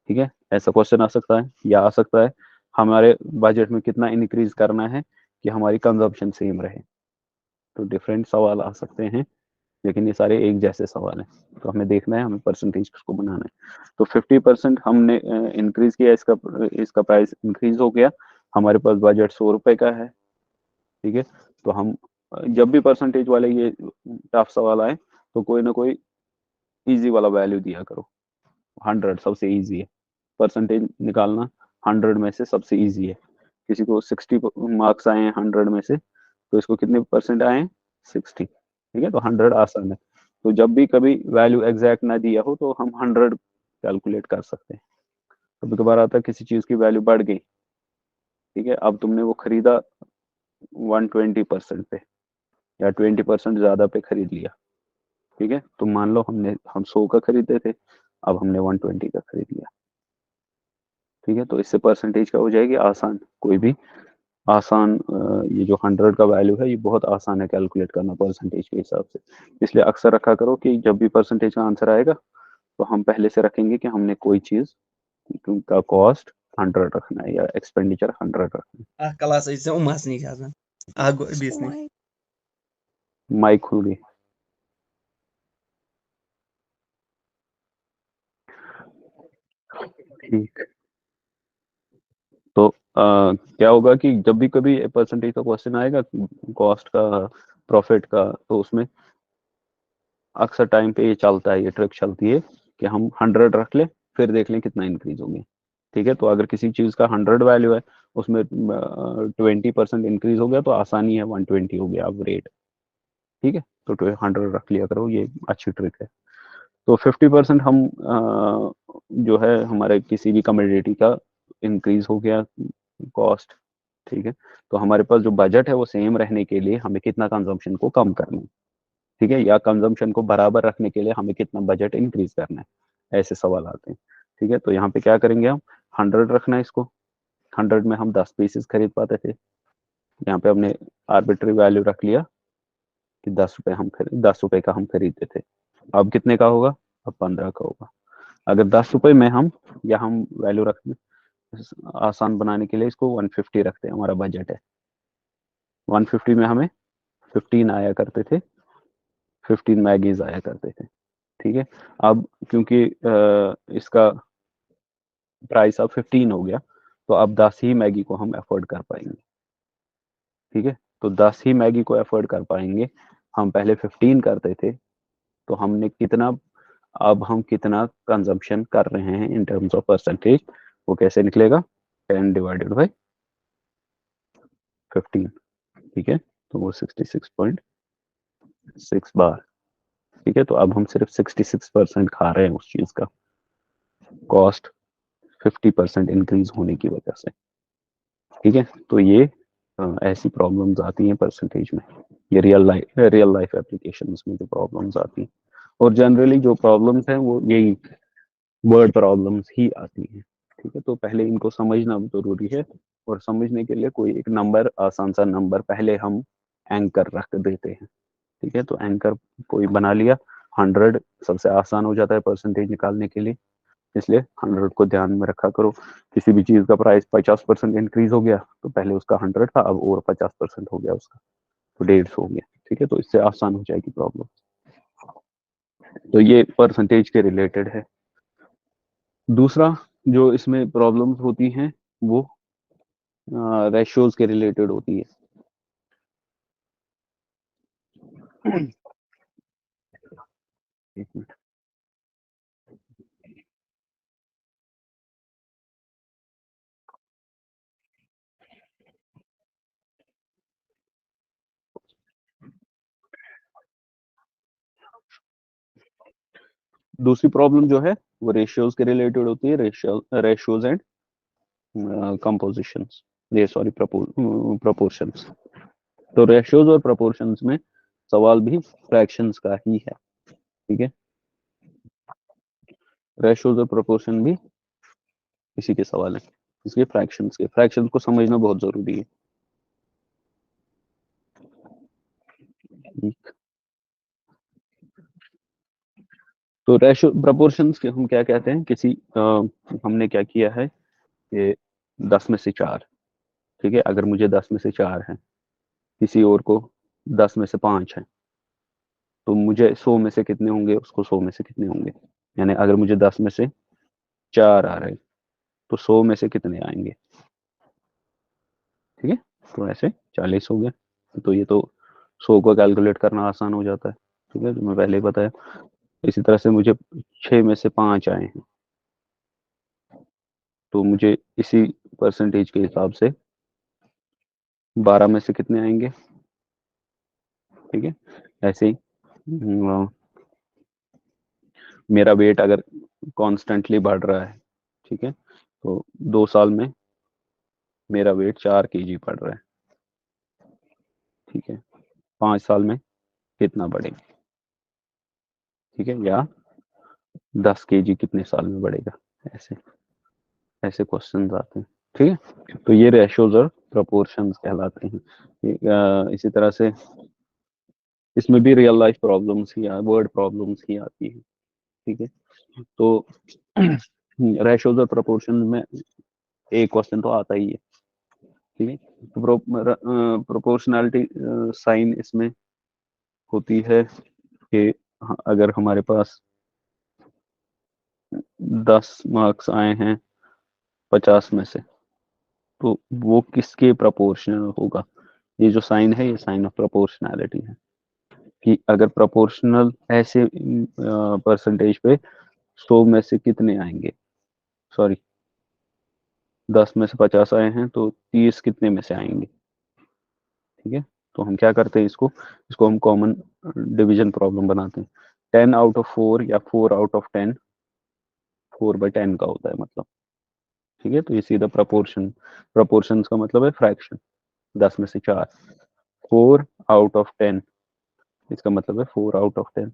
ठीक है, ऐसा क्वेश्चन आ सकता है, या आ सकता है हमारे बजट में कितना इंक्रीज करना है कि हमारी कंजप्शन सेम रहे। तो डिफरेंट सवाल आ सकते हैं, लेकिन ये सारे एक जैसे सवाल हैं, तो हमें देखना है, हमें परसेंटेज को बनाना है। तो 50% हमने इंक्रीज किया, इसका इसका प्राइस इंक्रीज हो गया, हमारे पास बजट 100 रुपए का है। ठीक है, तो हम जब भी परसेंटेज वाले ये टफ सवाल आए तो कोई ना कोई इजी वाला वैल्यू दिया करो। 100 सबसे इजी है, परसेंटेज निकालना 100 में से सबसे इजी है। किसी को 60 मार्क्स आए हैं 100 में से, तो इसको कितने परसेंट आए हैं? 60। ठीक है, तो 100 आसान है। तो जब भी कभी वैल्यू एग्जैक्ट ना दिया हो तो हम 100 कैलकुलेट कर सकते हैं। कभी कभार आता है किसी चीज की वैल्यू बढ़ गई, ठीक है, अब तुमने वो खरीदा 120% पे या 20% ज्यादा पे खरीद लिया। ठीक है, तो मान लो हम 100 का खरीदे थे, अब हमने 120 का खरीद लिया। ठीक है, तो इससे परसेंटेज क्या हो जाएगी? आसान। कोई भी आसान ये जो 100 का वैल्यू है ये बहुत आसान है कैलकुलेट करना परसेंटेज के हिसाब से। इसलिए अक्सर रखा करो कि जब भी परसेंटेज का आंसर आएगा तो हम पहले से रखेंगे कि हमने कोई चीज का कॉस्ट 100 रखना है या एक्सपेंडिचर 100 रखना A classe aí são uma assim casa. Água business. है। माइक खुल गई। ठीक। तो क्या होगा कि जब भी कभी परसेंटेज का क्वेश्चन आएगा कॉस्ट का, प्रॉफिट का, तो उसमें अक्सर टाइम पे ये चलता है, ये ट्रिक चलती है कि हम 100 रख ले, फिर देख लें कितना इंक्रीज हो गया। ठीक है, तो अगर किसी चीज का 100 वैल्यू है, उसमें 20% इंक्रीज हो गया तो आसानी है, 120 हो गया अब रेट। ठीक है, तो 100 रख लिया करो, ये अच्छी ट्रिक है। तो 50% हम जो है हमारे किसी भी कमोडिटी का इंक्रीज हो गया कॉस्ट। ठीक है, तो हमारे पास जो बजट है वो सेम रहने के लिए हमें कितना कंजम्पशन को कम करना है, ठीक है, या कंजम्पशन को बराबर रखने के लिए हमें कितना बजट इंक्रीज करना है, ऐसे सवाल आते हैं। ठीक है, तो यहाँ पे क्या करेंगे हम? 100 रखना है इसको। 100 में हम 10 पीसेस खरीद पाते थे, यहाँ पे हमने आर्बिट्री वैल्यू रख लिया कि 10 रुपए का हम खरीदते थे। अब कितने का होगा? अब 15 का होगा। अगर 10 रुपए में हम, या हम वैल्यू रख, आसान बनाने के लिए इसको 150 रखते हैं, हमारा बजट है 150 में हमें 15 आया करते थे, 15 मैगीज आया करते थे। ठीक है, अब क्योंकि इसका प्राइस अब 15 हो गया, तो अब 10 ही मैगी को हम अफोर्ड कर पाएंगे। ठीक है, तो 10 ही मैगी को अफोर्ड कर पाएंगे। हम पहले 15 करते थे, तो हमने कितना, अब हम कितना कंजम्पशन कर रहे हैं इन टर्म्स ऑफ परसेंटेज, वो कैसे निकलेगा? 10 डिवाइडेड बाई 15। ठीक है, तो वो 66.6 बार। ठीक है, तो अब हम सिर्फ 66% खा रहे हैं उस चीज का, कॉस्ट 50% इंक्रीज होने की वजह से। ठीक है, तो ये ऐसी प्रॉब्लम्स आती हैं परसेंटेज में, ये रियल लाइफ एप्लीकेशंस में जो प्रॉब्लम्स आती हैं। और जनरली जो प्रॉब्लम्स हैं वो यही वर्ड प्रॉब्लम्स ही आती हैं। ठीक है, तो पहले इनको समझना जरूरी है, और समझने के लिए कोई एक नंबर, आसान सा नंबर पहले हम एंकर रख देते हैं। ठीक है, तो एंकर कोई बना लिया, 100 सबसे आसान हो जाता है परसेंटेज निकालने के लिए, इसलिए 100 को ध्यान में रखा करो। किसी भी चीज का प्राइस 50% इंक्रीज हो गया तो पहले उसका 100 था, अब और 50% हो गया उसका, तो 150 हो गया। ठीक है, तो इससे आसान हो जाएगी प्रॉब्लम। तो ये परसेंटेज के रिलेटेड है। दूसरा जो इसमें प्रॉब्लम्स होती हैं वो रेशियोज के रिलेटेड होती है। एक मिनट। दूसरी प्रॉब्लम जो है वो रेशियोज के रिलेटेड होती है, रेशियोज एंड कंपोजिशंस, ये सॉरी प्रोपोर्शंस। तो रेशियोज और प्रोपोर्शंस में सवाल भी फ्रैक्शंस का ही है। ठीक है, रेशियोज और प्रोपोर्शन भी इसी के सवाल है, इसलिए फ्रैक्शंस को समझना बहुत जरूरी है। तो रेशियो प्रोपोर्शंस के हम क्या कहते हैं, किसी हमने क्या किया है कि 10 में से 4, ठीक है, अगर मुझे 10 में से 4 है, किसी और को 10 में से 5 है, तो मुझे 100 में से कितने होंगे, उसको 100 में से कितने होंगे। यानी अगर मुझे 10 में से 4 आ रहे तो 100 में से कितने आएंगे। ठीक है, तो ऐसे 40 हो गया। तो ये तो 100 को कैलकुलेट करना आसान हो जाता है। ठीक है, तो मैं पहले ही बताया। इसी तरह से मुझे 6 में से 5 आए हैं, तो मुझे इसी परसेंटेज के हिसाब से 12 में से कितने आएंगे, ठीक है। ऐसे ही मेरा वेट अगर कॉन्स्टेंटली बढ़ रहा है, ठीक है, तो 2 साल में मेरा वेट 4 kg बढ़ रहा है, ठीक है। 5 साल में कितना बढ़ेगा, ठीक है, या 10 kg कितने साल में बढ़ेगा, ऐसे ऐसे क्वेश्चन आते हैं, ठीक है। तो ये रेशोज और प्रोपोर्शंस कहलाते हैं। इसी तरह से इसमें भी रियल लाइफ प्रॉब्लम्स ही वर्ड प्रॉब्लम्स ही आती है, ठीक है। तो रेशोज और प्रोपोर्शन में एक क्वेश्चन तो आता ही है, ठीक है। तो प्रोपोर्शनैलिटी साइन इसमें होती है कि अगर हमारे पास 10 मार्क्स आए हैं 50 में से, तो वो किसके प्रोपोर्शनल होगा। ये जो साइन है ये साइन ऑफ प्रोपोर्शनैलिटी है, कि अगर प्रोपोर्शनल ऐसे परसेंटेज पे 100 में से कितने आएंगे, सॉरी 10 में से 50 आए हैं तो 30 कितने में से आएंगे, ठीक है। तो हम क्या करते हैं, इसको इसको हम कॉमन डिवीजन प्रॉब्लम बनाते हैं। 10/4 या 4/10, 4/10 का होता है मतलब, ठीक है। तो ये सीधा प्रोपोर्शन का मतलब है फ्रैक्शन, 10 में से 4। 4/10 इसका मतलब है 4/10,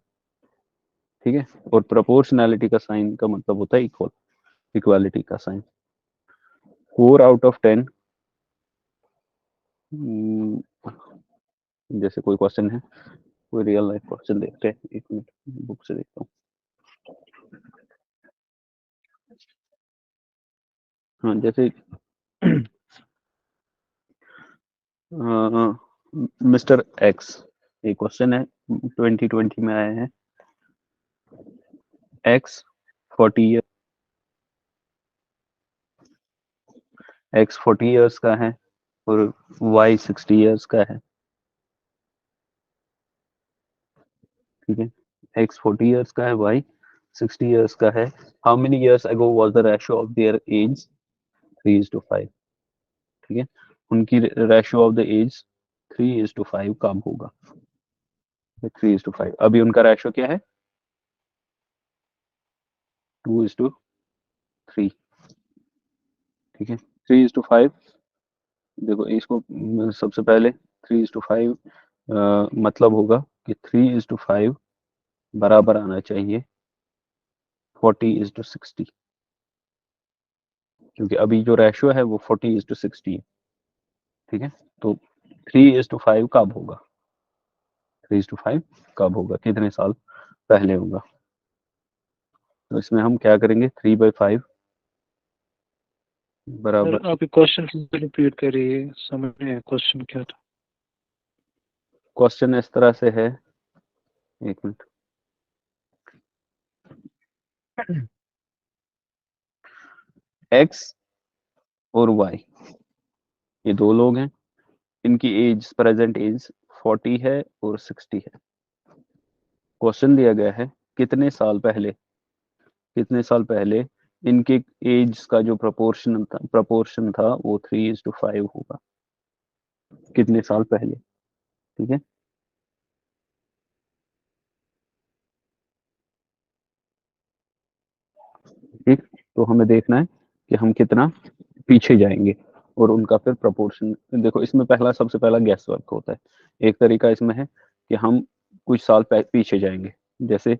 ठीक है। और प्रोपोर्शनैलिटी का साइन का मतलब होता है इक्वल, इक्वालिटी का साइन। 4/10, जैसे कोई क्वेश्चन है, कोई रियल लाइफ क्वेश्चन देखते हैं, एक मिनट बुक से देखता हूँ। हाँ, जैसे मिस्टर एक्स, एक क्वेश्चन है 2020 में आया है। एक्स 40 ईयर्स का है और वाई 60 ईयर्स का है, ठीक है। एक्स 40 ईयर्स का है, वाई 60 ईयर्स का है। How many years ago was the ratio of their age 3:5, ठीक है। उनकी रेशियो ऑफ द एज 3:5 कब होगा, 3:5। अभी उनका रेशियो क्या है, 2:3, ठीक है। 3:5, देखो इसको सबसे पहले 3:5 मतलब होगा कि 3:5 बराबर आना चाहिए 40:60, क्योंकि अभी जो रेशियो है वो 40:60 है, ठीक है। तो 3:5 कब होगा, 3:5 कब होगा, कितने साल पहले होगा। तो इसमें हम क्या करेंगे, 3/5 बराबर, सर आप क्वेश्चन रिपीट करिए, समझ नहीं आया क्वेश्चन क्या था। क्वेश्चन इस तरह से है, एक मिनट। एक्स और वाई ये दो लोग हैं, इनकी एज, प्रेजेंट एज 40 है और 60 है। क्वेश्चन दिया गया है कितने साल पहले इनके एज का जो प्रपोर्शन था वो 3:5 होगा, कितने साल पहले, ठीक है। ठीक, तो हमें देखना है कि हम कितना पीछे जाएंगे और उनका फिर प्रपोर्शन। देखो इसमें सबसे पहला गैस वर्क होता है। एक तरीका इसमें है कि हम कुछ साल पीछे जाएंगे, जैसे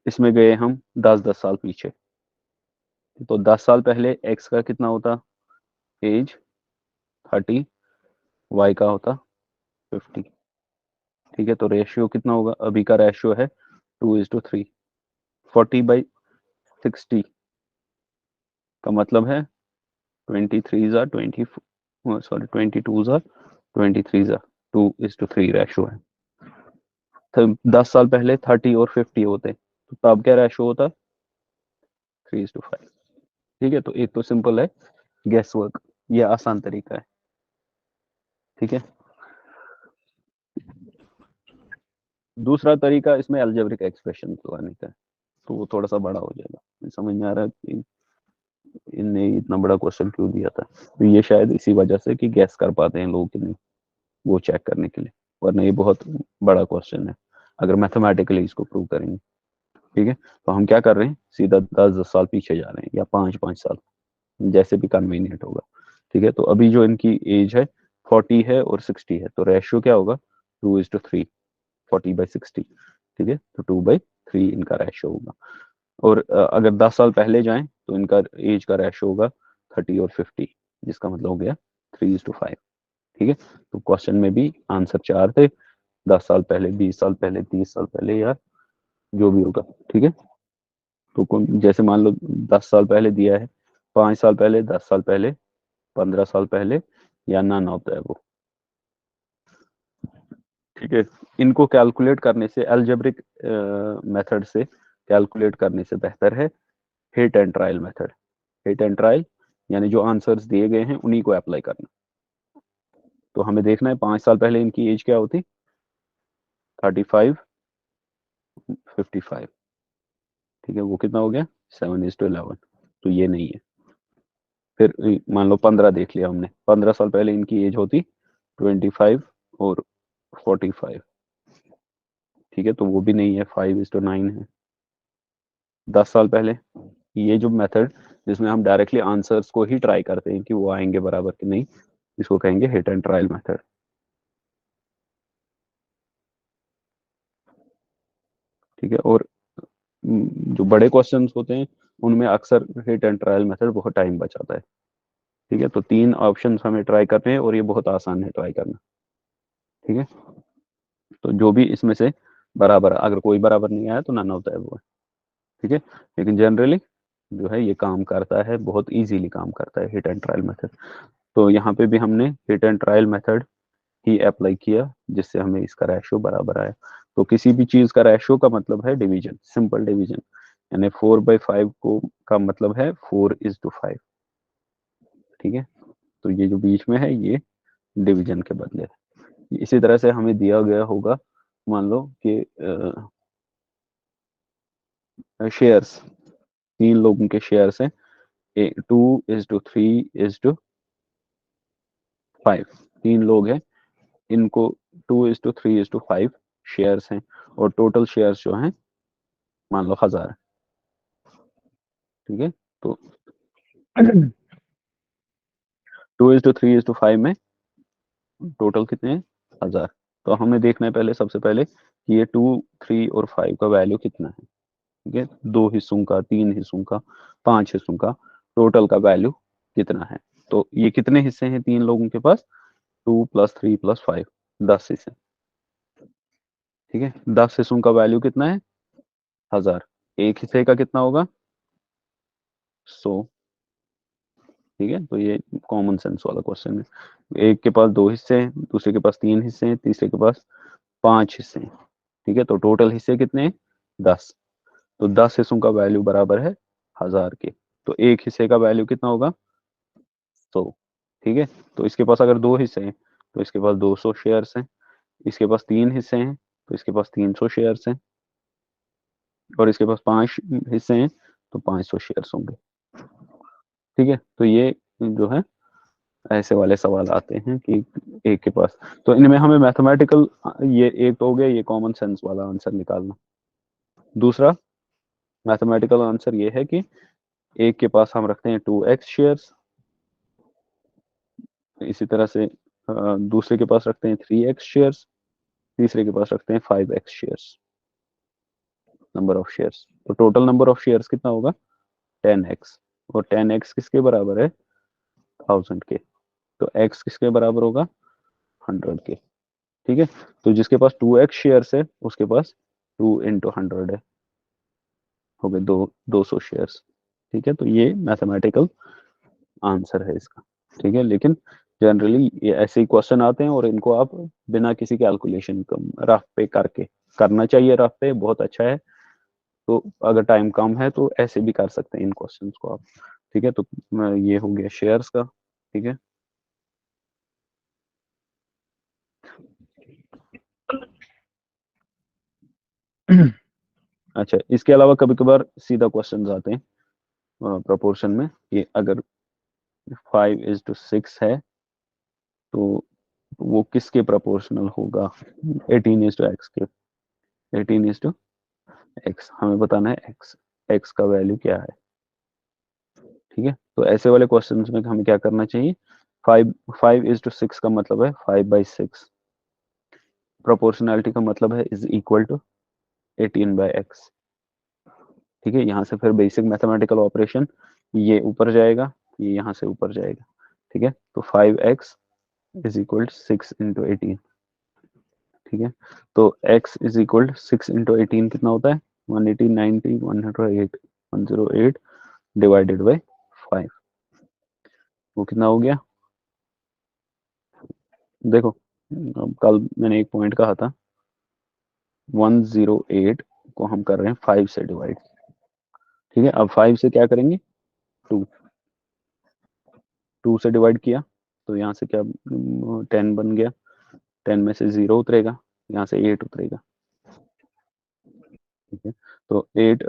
इसमें गए हम 10-10 साल पीछे, तो 10 साल पहले एक्स का कितना होता, एज 30, वाई का होता 50, ठीक है। तो रेशियो कितना होगा, अभी का रेशियो है 2:3। 40/60 का मतलब है 23 ज़ा 20, सॉरी 22 ज़ा 23 ज़ा 2:3 रेशियो है। तो 10 साल पहले 30 और 50 होते, तो तब क्या रेशियो होता, 3:5, ठीक है। तो एक तो सिंपल है गैस वर्क, ये आसान तरीका है, ठीक है। दूसरा तरीका इसमें अलजेब्रिक एक्सप्रेशन लगाने का है, तो वो थोड़ा सा बड़ा हो जाएगा, समझ में आ रहा है। इनने इतना बड़ा क्वेश्चन क्यों दिया था, तो ये शायद इसी वजह से कि गैस कर पाते हैं लोग कि नहीं, वो चेक करने के लिए, वरना ये बहुत बड़ा क्वेश्चन है अगर मैथमेटिकली इसको प्रूव करेंगे। ठीक है, तो हम क्या कर रहे हैं, सीधा 10-10 साल पीछे जा रहे हैं या 5-5 साल, जैसे भी कन्वीनियंट होगा। ठीक है, तो अभी जो इनकी एज है 40 है और 60 है, तो रेशियो क्या होगा, 2:3, 40/60। ठीक है, तो 2/3 इनका रेशियो होगा। और अगर 10 साल पहले जाएं तो इनका एज का रेशियो होगा 30 और 50, जिसका मतलब हो गया 3:5। ठीक है, तो क्वेश्चन में भी आंसर 4 थे, 10 साल पहले, 20 साल पहले, 30 साल पहले, या जो भी होगा। ठीक है, तो जैसे मान लो 10 साल पहले दिया है, 5 साल पहले, 10 साल पहले, 15 साल पहले, या नन होता है वो। ठीक है, इनको कैलकुलेट करने से, अलजेब्रिक मेथड से कैलकुलेट करने से बेहतर है hit and trial method. Hit and trial यानी जो आंसर्स दिए गए हैं उन्हीं को अप्लाई करना। तो हमें देखना है 5 साल पहले इनकी एज क्या होती, 35, 55। ठीक है, वो कितना हो गया, 7:11, तो ये नहीं है। फिर मान लो 15 देख लिया हमने, 15 साल पहले इनकी एज होती 25 और 45। ठीक है, तो वो भी नहीं है, 5:9 है। 10 साल पहले, ये जो मेथड जिसमें हम डायरेक्टली आंसर्स को ही ट्राई करते हैं कि वो आएंगे बराबर कि नहीं, इसको कहेंगे हिट एंड ट्रायल मेथड। ठीक है, और जो बड़े क्वेश्चंस होते हैं उनमें अक्सर हिट एंड ट्रायल मेथड बहुत टाइम बचाता है। ठीक है, तो 3 ऑप्शंस हमें ट्राई करने हैं और ये बहुत आसान है ट्राई करना। ठीक है, तो जो भी इसमें से बराबर, अगर कोई बराबर नहीं आया तो नन होता है वो है। ठीक है, लेकिन जनरली जो है ये काम करता है, बहुत इजीली काम करता है हिट एंड ट्रायल मेथड। तो यहाँ पे भी हमने hit and trial method he apply किया, जिससे हमें इसका रेशियो बराबर आया। तो किसी भी चीज का रेशियो का मतलब है डिवीजन, सिंपल डिवीजन, यानी 4/5 को का मतलब है 4:5। ठीक है, तो ये जो बीच में है ये डिवीजन के बदले है। इसी तरह से हमें दिया गया होगा, मान लो कि शेयर्स, 3 लोगों के शेयर्स हैं, 2:3:5, 3 लोग हैं, इनको 2:3:5 शेयर्स हैं, और टोटल शेयर्स जो हैं मान लो 1000। ठीक है, तो 2:3:5 में टोटल कितने हैं, 1000। तो हमें देखना है पहले, सबसे पहले कि ये 2, 3 और 5 का वैल्यू कितना है। ठीक है, 2 हिस्सों का, 3 हिस्सों का, 5 हिस्सों का टोटल का वैल्यू कितना है। तो ये कितने हिस्से हैं 3 लोगों के पास, 2 + 3 + 5, 10 हिस्से। ठीक है, 10 हिस्सों का वैल्यू कितना है, 1000। एक हिस्से का कितना होगा, 100। ठीक है, तो ये कॉमन सेंस वाला क्वेश्चन है। एक के पास 2 हिस्से हैं, दूसरे के पास 3 हिस्से हैं, तीसरे के पास 5 हिस्से हैं। ठीक है, तो टोटल हिस्से कितने हैं, 10। तो 10 हिस्सों का वैल्यू बराबर है 1000 के। तो एक हिस्से का वैल्यू कितना होगा, 100। ठीक है, तो इसके पास अगर 2 हिस्से हैं तो इसके पास 200 शेयर्स हैं, इसके पास 3 हिस्से हैं तो इसके पास 300 शेयर्स हैं, और इसके पास 5 हिस्से हैं तो 500 शेयर्स होंगे। ठीक है, तो ये जो है ऐसे वाले सवाल आते हैं कि एक के पास, तो इनमें हमें मैथमेटिकल, ये एक तो हो गया ये कॉमन सेंस वाला आंसर निकालना। दूसरा मैथमेटिकल आंसर ये है कि एक के पास हम रखते हैं 2x शेयर्स, इसी तरह से दूसरे के पास रखते हैं 3x शेयर्स, तीसरे के पास रखते हैं 5x shares, number of shares. तो टोटल नंबर ऑफ शेयर्स कितना होगा, 10x। और 10x किसके बराबर है, 1000 के। तो x किसके बराबर होगा, 100 के। ठीक है, तो जिसके पास 2x शेयर्स है उसके पास 2 × 100 है, हो गए 200 शेयर्स। ठीक है, तो ये मैथमेटिकल आंसर है इसका। ठीक है, लेकिन जनरली ये ऐसे ही क्वेश्चन आते हैं और इनको आप बिना किसी कैलकुलेशन रफ पे करके, करना चाहिए रफ पे, बहुत अच्छा है। तो अगर टाइम कम है तो ऐसे भी कर सकते हैं इन क्वेश्चंस को आप। ठीक है, तो ये हो गया शेयर्स का। ठीक है, अच्छा, इसके अलावा कभी कभार सीधा क्वेश्चंस आते हैं प्रपोर्शन में कि अगर 5:6 है तो वो किसके प्रोपोर्शनल होगा, 18:x के। 18:x हमें बताना है x का वैल्यू क्या है। ठीक है, तो ऐसे वाले क्वेश्चंस में हमें क्या करना चाहिए, 5:6 का मतलब है 5/6। प्रोपोर्शनैलिटी का मतलब है इज इक्वल टू 18/x। ठीक है, यहाँ से फिर बेसिक मैथमेटिकल ऑपरेशन, ये ऊपर जाएगा, ये यहाँ से ऊपर जाएगा। ठीक है, तो 5x इज इक्वल 6 × 18। ठीक है, तो x इज इक्वल 6 × 18 कितना होता है, 180, 90, 108, 108 डिवाइडेड बाई 5। वो कितना हो गया, देखो अब कल मैंने एक पॉइंट कहा था, 108 को हम कर रहे हैं 5 से डिवाइड। ठीक है, अब 5 से क्या करेंगे, 2 2 से डिवाइड किया तो यहाँ से क्या 10 बन गया, 10 में से 0 उतरेगा, यहाँ से 8 उतरेगा। ठीक है, तो 8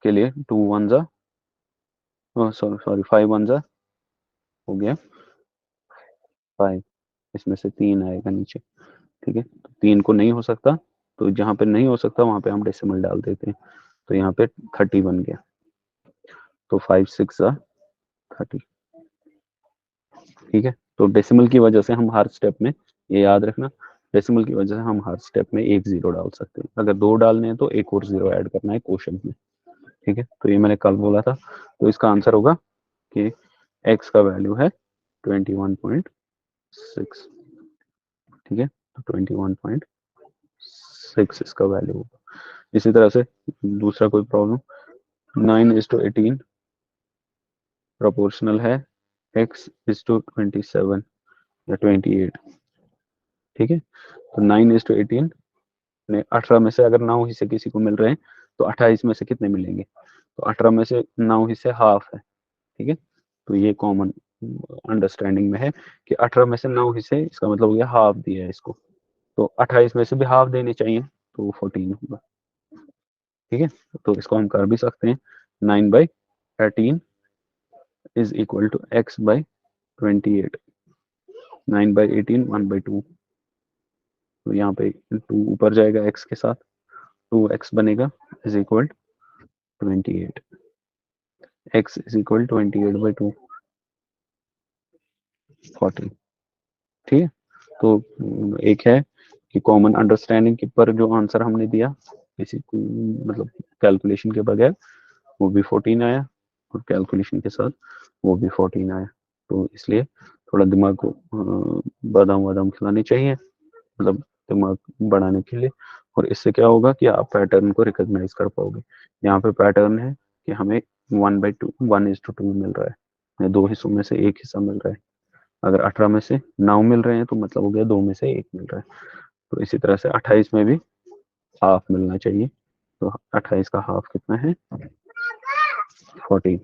के लिए 2 1 जा, सॉरी 5 1 जा हो गया 5, इसमें से 3 आएगा नीचे। ठीक है, तो 3 को नहीं हो सकता, तो जहाँ पे नहीं हो सकता वहां पे हम डेसिमल डाल देते हैं, तो यहाँ पे 30 बन गया, तो 5 6 जा 30। ठीक है, तो डेसिमल की वजह से हम हर स्टेप में, ये याद रखना, डेसिमल की वजह से हम हर स्टेप में एक जीरो डाल सकते हैं, अगर 2 डालने हैं तो एक और जीरो ऐड करना है क्वोशंट में। ठीक है, तो ये मैंने कल बोला था, तो इसका आंसर होगा कि x का वैल्यू है 21.6। ठीक है, तो 21.6 इसका वैल्यू होगा। इसी तरह से दूसरा कोई प्रॉब्लम, 9:18 प्रोपोर्शनल है x:27 या 28। ठीक है, तो 9:18 ने 18 में से अगर 9 हिस्से किसी को मिल रहे हैं तो 28 में से कितने मिलेंगे, तो 18 में से 9 हिस्से हाफ है। ठीक है, तो ये कॉमन अंडरस्टैंडिंग में है कि 18 में से 9 हिस्से, इसका मतलब हो गया हाफ दिया है इसको, तो 28 में से भी हाफ देने चाहिए, तो वो 14 होगा। ठीक है, तो इसको हम कर भी सकते हैं, 9/18 इज इक्वल टू x/28। 9/18 1/2, तो यहाँ पे 2 ऊपर जाएगा x के साथ, 2x बनेगा is equal 28। x is equal 28/2, 40। ठीक है, तो एक है कि कॉमन अंडरस्टैंडिंग के पर जो आंसर हमने दिया किसी मतलब कैलकुलेशन के बगैर, वो भी 14 आया, और कैलकुलेशन के साथ वो भी 14 आया। तो इसलिए थोड़ा दिमाग को बादाम वादाम खिलाने चाहिए, मतलब दिमाग बढ़ाने के लिए, और इससे क्या होगा कि आप पैटर्न को रिकॉग्नाइज कर पाओगे। यहाँ पे पैटर्न है कि हमें 1/2 1:2 मिल रहा है, 2 हिस्सों में से एक हिस्सा मिल रहा है। अगर 18 में से 9 मिल रहे हैं तो मतलब हो गया 2 में से 1 मिल रहा है। तो इसी तरह से 28 में भी हाफ मिलना चाहिए, तो 28 का हाफ कितना है, 14।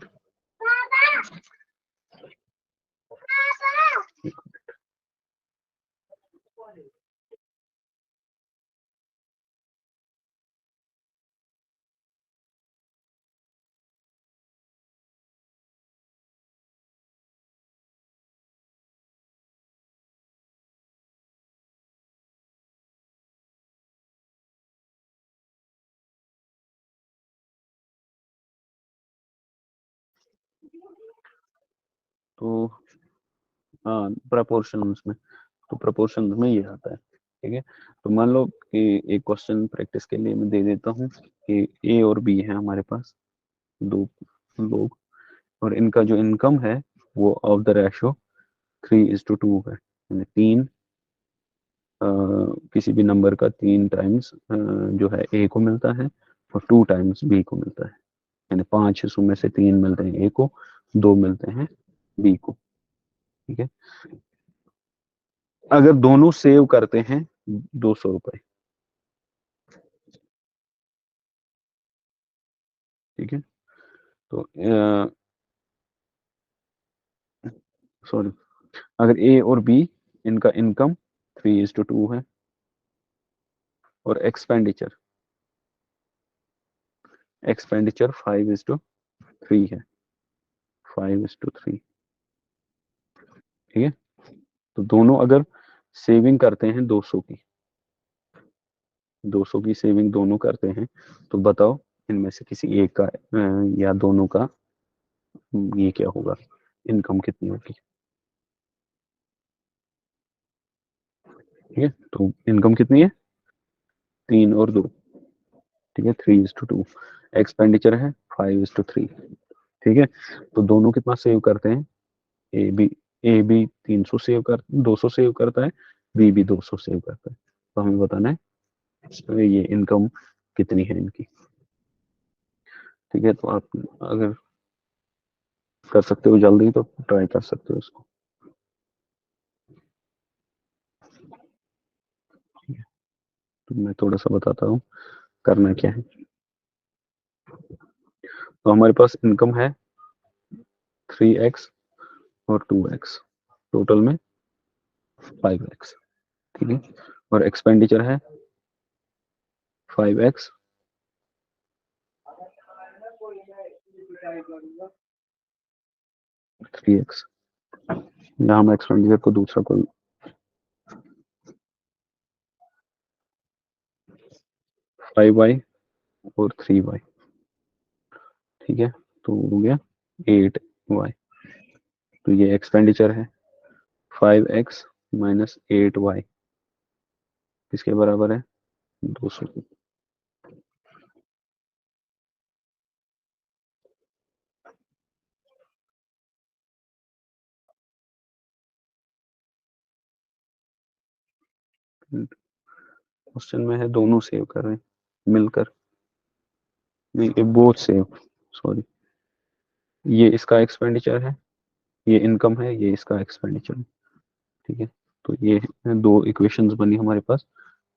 तो हाँ, प्रपोर्शंस में, तो प्रपोर्शंस में ये आता है। ठीक है, तो मान लो कि एक क्वेश्चन प्रैक्टिस के लिए मैं दे देता हूँ कि ए और बी है हमारे पास, दो लोग, और इनका जो इनकम है वो ऑफ द रेशो 3:2 है, यानी तीन किसी भी नंबर का 3 टाइम्स जो है ए को मिलता है और 2 टाइम्स बी को मिलता है, यानी 5 हिस्सों में से 3 मिलते हैं ए को, 2 मिलते हैं बी को। ठीक है, अगर दोनों सेव करते हैं 200 रुपए, ठीक है, तो सॉरी, अगर ए और बी इनका इनकम 3:2 है और एक्सपेंडिचर एक्सपेंडिचर 5:3 3 है, 5:3, ठीक है। तो दोनों अगर सेविंग करते हैं 200 की, 200 की सेविंग दोनों करते हैं, तो बताओ इनमें से किसी एक का या दोनों का ये क्या होगा, इनकम कितनी होगी, ठीक है। तो इनकम कितनी है, 3 और 2, ठीक है, 3:2। एक्सपेंडिचर है 5:3, ठीक है। तो दोनों कितना सेव करते हैं, ए बी 300 सेव कर 200 सेव करता है, बी भी 200 सेव करता है। तो हमें बताना है ये इनकम कितनी है इनकी, ठीक है। तो आप अगर कर सकते हो जल्दी तो ट्राई कर सकते हो इसको, ठीक है। तो मैं थोड़ा सा बताता हूँ करना क्या है। तो हमारे पास इनकम है 3x और 2x, टोटल में 5x, ठीक है। और एक्सपेंडिचर है 5x, 3x। यहाँ हम एक्सपेंडिचर को दूसरा कोई 5y और 3y, ठीक है। तो हो गया 8y। तो ये एक्सपेंडिचर है 5x माइनस 8y, किसके बराबर है, 200 की। क्वेश्चन में है दोनों सेव कर रहे हैं मिलकर, नहीं ये बोथ सेव, सॉरी, ये इसका एक्सपेंडिचर है, ये इनकम है, ये इसका एक्सपेंडिचर है, ठीक है। तो ये दो इक्वेशंस बनी हमारे पास,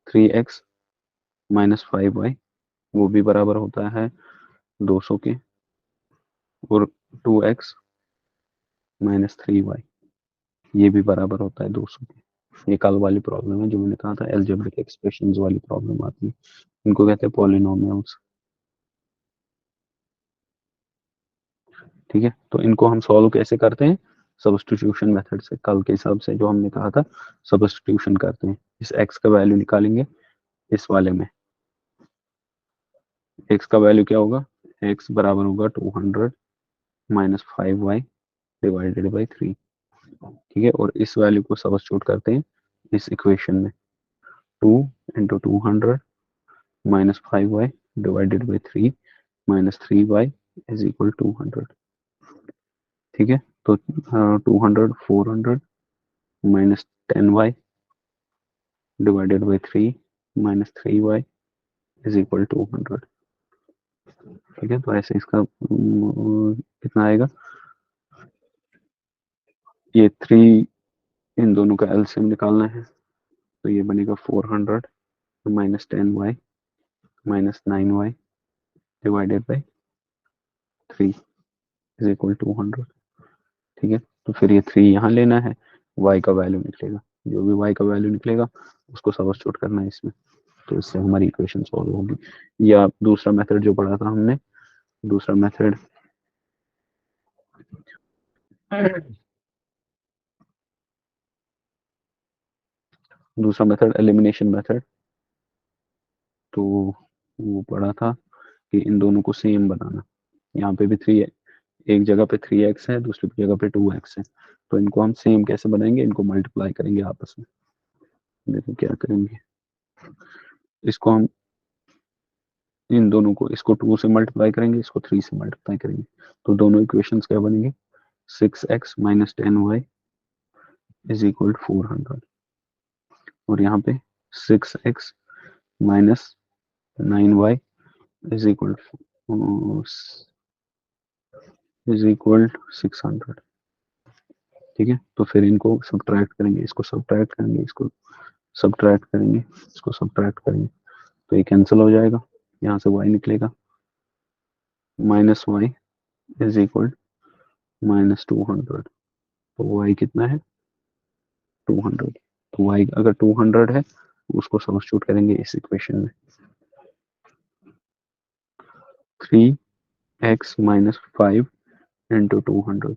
3x माइनस 5y, वो भी बराबर होता है 200 के, और 2x माइनस 3y, ये भी बराबर होता है 200 के। ये कल वाली प्रॉब्लम है जो मैंने कहा था एल्जेब्रिक एक्सप्रेशंस वाली प्रॉब्लम आती है, इनको कहते हैं पॉलिनोमियल्स, ठीक है। तो इनको हम सॉल्व कैसे करते हैं, सब्स्टिट्यूशन मेथड से, कल के हिसाब से जो हमने कहा था सब्स्टिट्यूशन करते हैं। इस x का वैल्यू निकालेंगे, इस वाले में x का वैल्यू क्या होगा, x बराबर होगा 200 माइनस 5y डिवाइडेड बाई 3, ठीक है। और इस वैल्यू को सब्स्टिट्यूट करते हैं इस इक्वेशन में, 2 into 200 minus 5y divided by 3 minus 3y is equal 200, ठीक है। तो 200 400 minus 10y divided by 3 minus 3y is equal 200, ठीक है। तो ऐसे इसका कितना आएगा, ये 3, इन दोनों का एलसीएम निकालना है, तो ये बनेगा 400 minus 10y minus 9y divided by 3 is equal 200, ठीक है। तो फिर ये 3 यहाँ लेना है, y का वैल्यू निकलेगा, जो भी y का वैल्यू निकलेगा उसको सब्स्टिट्यूट करना है इसमें, तो इससे हमारी इक्वेशन सॉल्व होगी। या दूसरा मेथड जो पढ़ा था हमने, दूसरा मेथड एलिमिनेशन मेथड, तो वो पढ़ा था कि इन दोनों को सेम बनाना, यहाँ पे भी 3, एक जगह पे 3x है, दूसरी जगह पे 2x है, तो इनको हम सेम कैसे बनाएंगे, इनको मल्टीप्लाई करेंगे आपस में। देखो क्या करेंगे, इसको हम इन दोनों को, इसको 2 से मल्टीप्लाई करेंगे, इसको 3 से मल्टीप्लाई करेंगे, तो दोनों इक्वेशंस क्या बनेंगे, 6x minus 10y is equal 400, और यहाँ पे 6x minus 9y is equal 600, ठीक है। तो फिर इनको सब्ट्रैक्ट करेंगे, इसको सब्ट्रैक्ट करेंगे, इसको सब्ट्रैक्ट करेंगे, इसको सब्ट्रैक्ट करेंगे, तो ये कैंसिल हो जाएगा, यहाँ से y निकलेगा, minus y is equal minus 200, तो y कितना है 200, तो y अगर 200 है उसको सब्स्टिट्यूट करेंगे इस इक्वेशन में, 3 x minus 5 into 200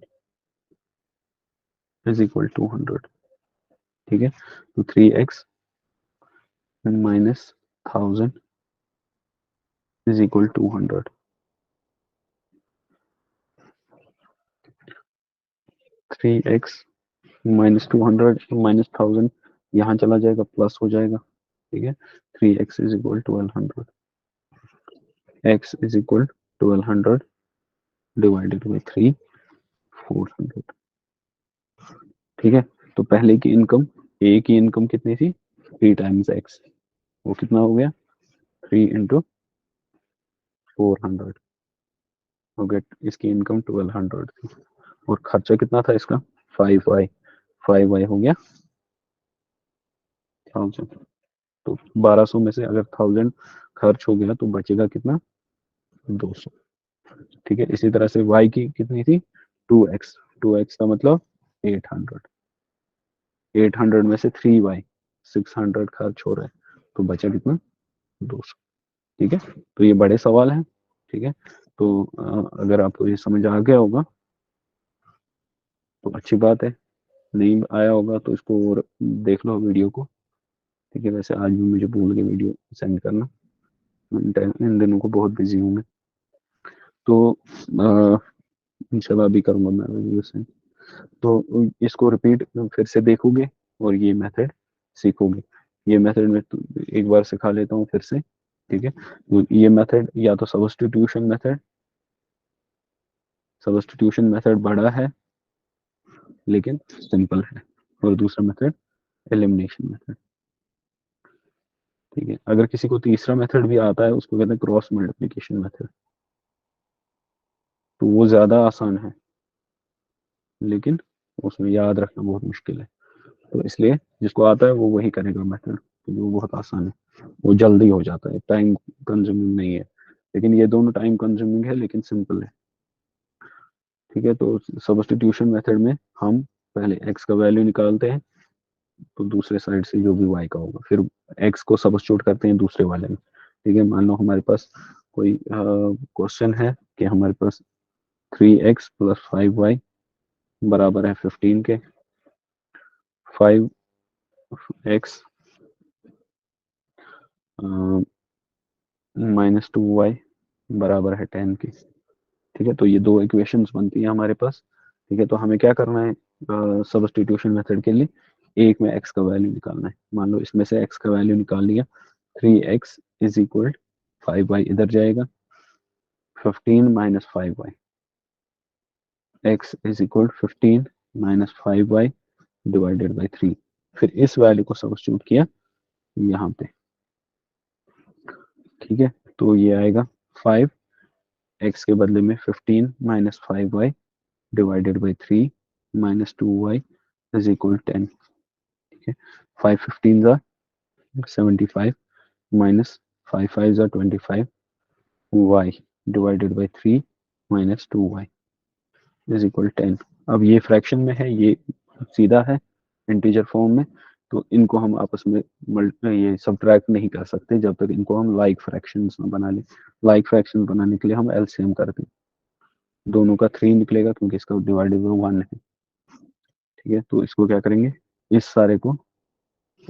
is equal 200. ठीक है, तो 3x minus 1000 is equal 200. 3x minus 200 minus 1000 यहाँ चला जाएगा, प्लस हो जाएगा. ठीक है, 3x is equal 1200. x is equal 1200 divided by 3, 400. ठीक है, तो पहले की इनकम, ए की इनकम कितनी थी? 3 टाइम्स x, वो कितना हो गया? 3 into 400 हो गया. इसकी इनकम 1200 थी और खर्चा कितना था इसका? 5y. 5y हो गया 1000. तो 1200 में से अगर 1000 खर्च हो गया तो बचेगा कितना? 200. ठीक है, इसी तरह से y की कितनी थी? 2x. 2x का मतलब 800. 800 में से 3y 600 खर्च हो रहा है, तो बचा कितना? 200. ठीक है, तो ये बड़े सवाल हैं. ठीक है, तो अगर आपको ये समझ आ गया होगा तो अच्छी बात है, नहीं आया होगा तो इसको और देख लो वीडियो को. ठीक है, वैसे आज भी मुझे भूल के वीडियो सेंड करना, इन दिनों को बहुत बिजी हूँ मैं, तो इंशाल्लाह अभी करूँगा मैं वीडियो सेंड. तो इसको रिपीट फिर से देखोगे और ये मेथड सीखोगे. ये मेथड मैं एक बार सिखा लेता हूँ फिर से. ठीक है, तो ये मेथड या तो सब्स्टिट्यूशन मेथड बड़ा है लेकिन सिंपल है, और दूसरा मेथड एलिमिनेशन मेथड. ठीक है, अगर किसी को तीसरा मेथड भी आता है उसको कहते हैं क्रॉस मल्टीप्लिकेशन मेथड, तो वो ज्यादा आसान है लेकिन उसमें याद रखना बहुत मुश्किल है. तो इसलिए जिसको आता है वो वही करेगा मेथड, तो वो बहुत आसान है, वो जल्दी हो जाता है, टाइम कंज्यूमिंग नहीं है. लेकिन ये दोनों टाइम कंज्यूमिंग है लेकिन सिंपल है. ठीक है, तो सब्स्टिट्यूशन मेथड में हम पहले x का वैल्यू निकालते हैं, तो दूसरे साइड से जो भी y का होगा, फिर x को सब्स्टिट्यूट करते हैं दूसरे वाले में. ठीक है, मान लो हमारे पास कोई क्वेश्चन है कि हमारे पास 3x प्लस 5y बराबर है 15 के. 5x माइनस 2y बराबर है 10 के. ठीक है, तो ये दो इक्वेशंस बनती हैं हमारे पास. ठीक है, तो हमें क्या करना है सब्स्टिट्यूशन मेथड के लिए? एक में x का वैल्यू निकालना है. मान लो इसमें से x का वैल्यू निकाल लिया, 3x इज इक्वल 5y इधर जाएगा, 15 minus 5y, x is equal 15 minus 5y divided by 3. फिर इस वैल्यू को सब्स्टिट्यूट किया यहाँ पे. ठीक है, तो ये आएगा 5 x के बदले में 15 minus 5y divided by 3 minus 2y is equal 10. ठीक है, 5 15 जा 75 माइनस 5 5 जा 25 y divided by 3 minus 2y is equal 10. अब ये फ्रैक्शन में है, ये सीधा है इंटीजर फॉर्म में, तो इनको हम आपस में ये सब्ट्रैक्ट नहीं कर सकते जब तक इनको हम लाइक फ्रैक्शंस ना बना लें. लाइक फ्रैक्शन बनाने के लिए हम एलसीएम करते हैं, दोनों का 3 निकलेगा क्योंकि इसका डिवाइडेड बाई 1 है. ठीक है, तो इसको क्या करेंगे, इस सारे को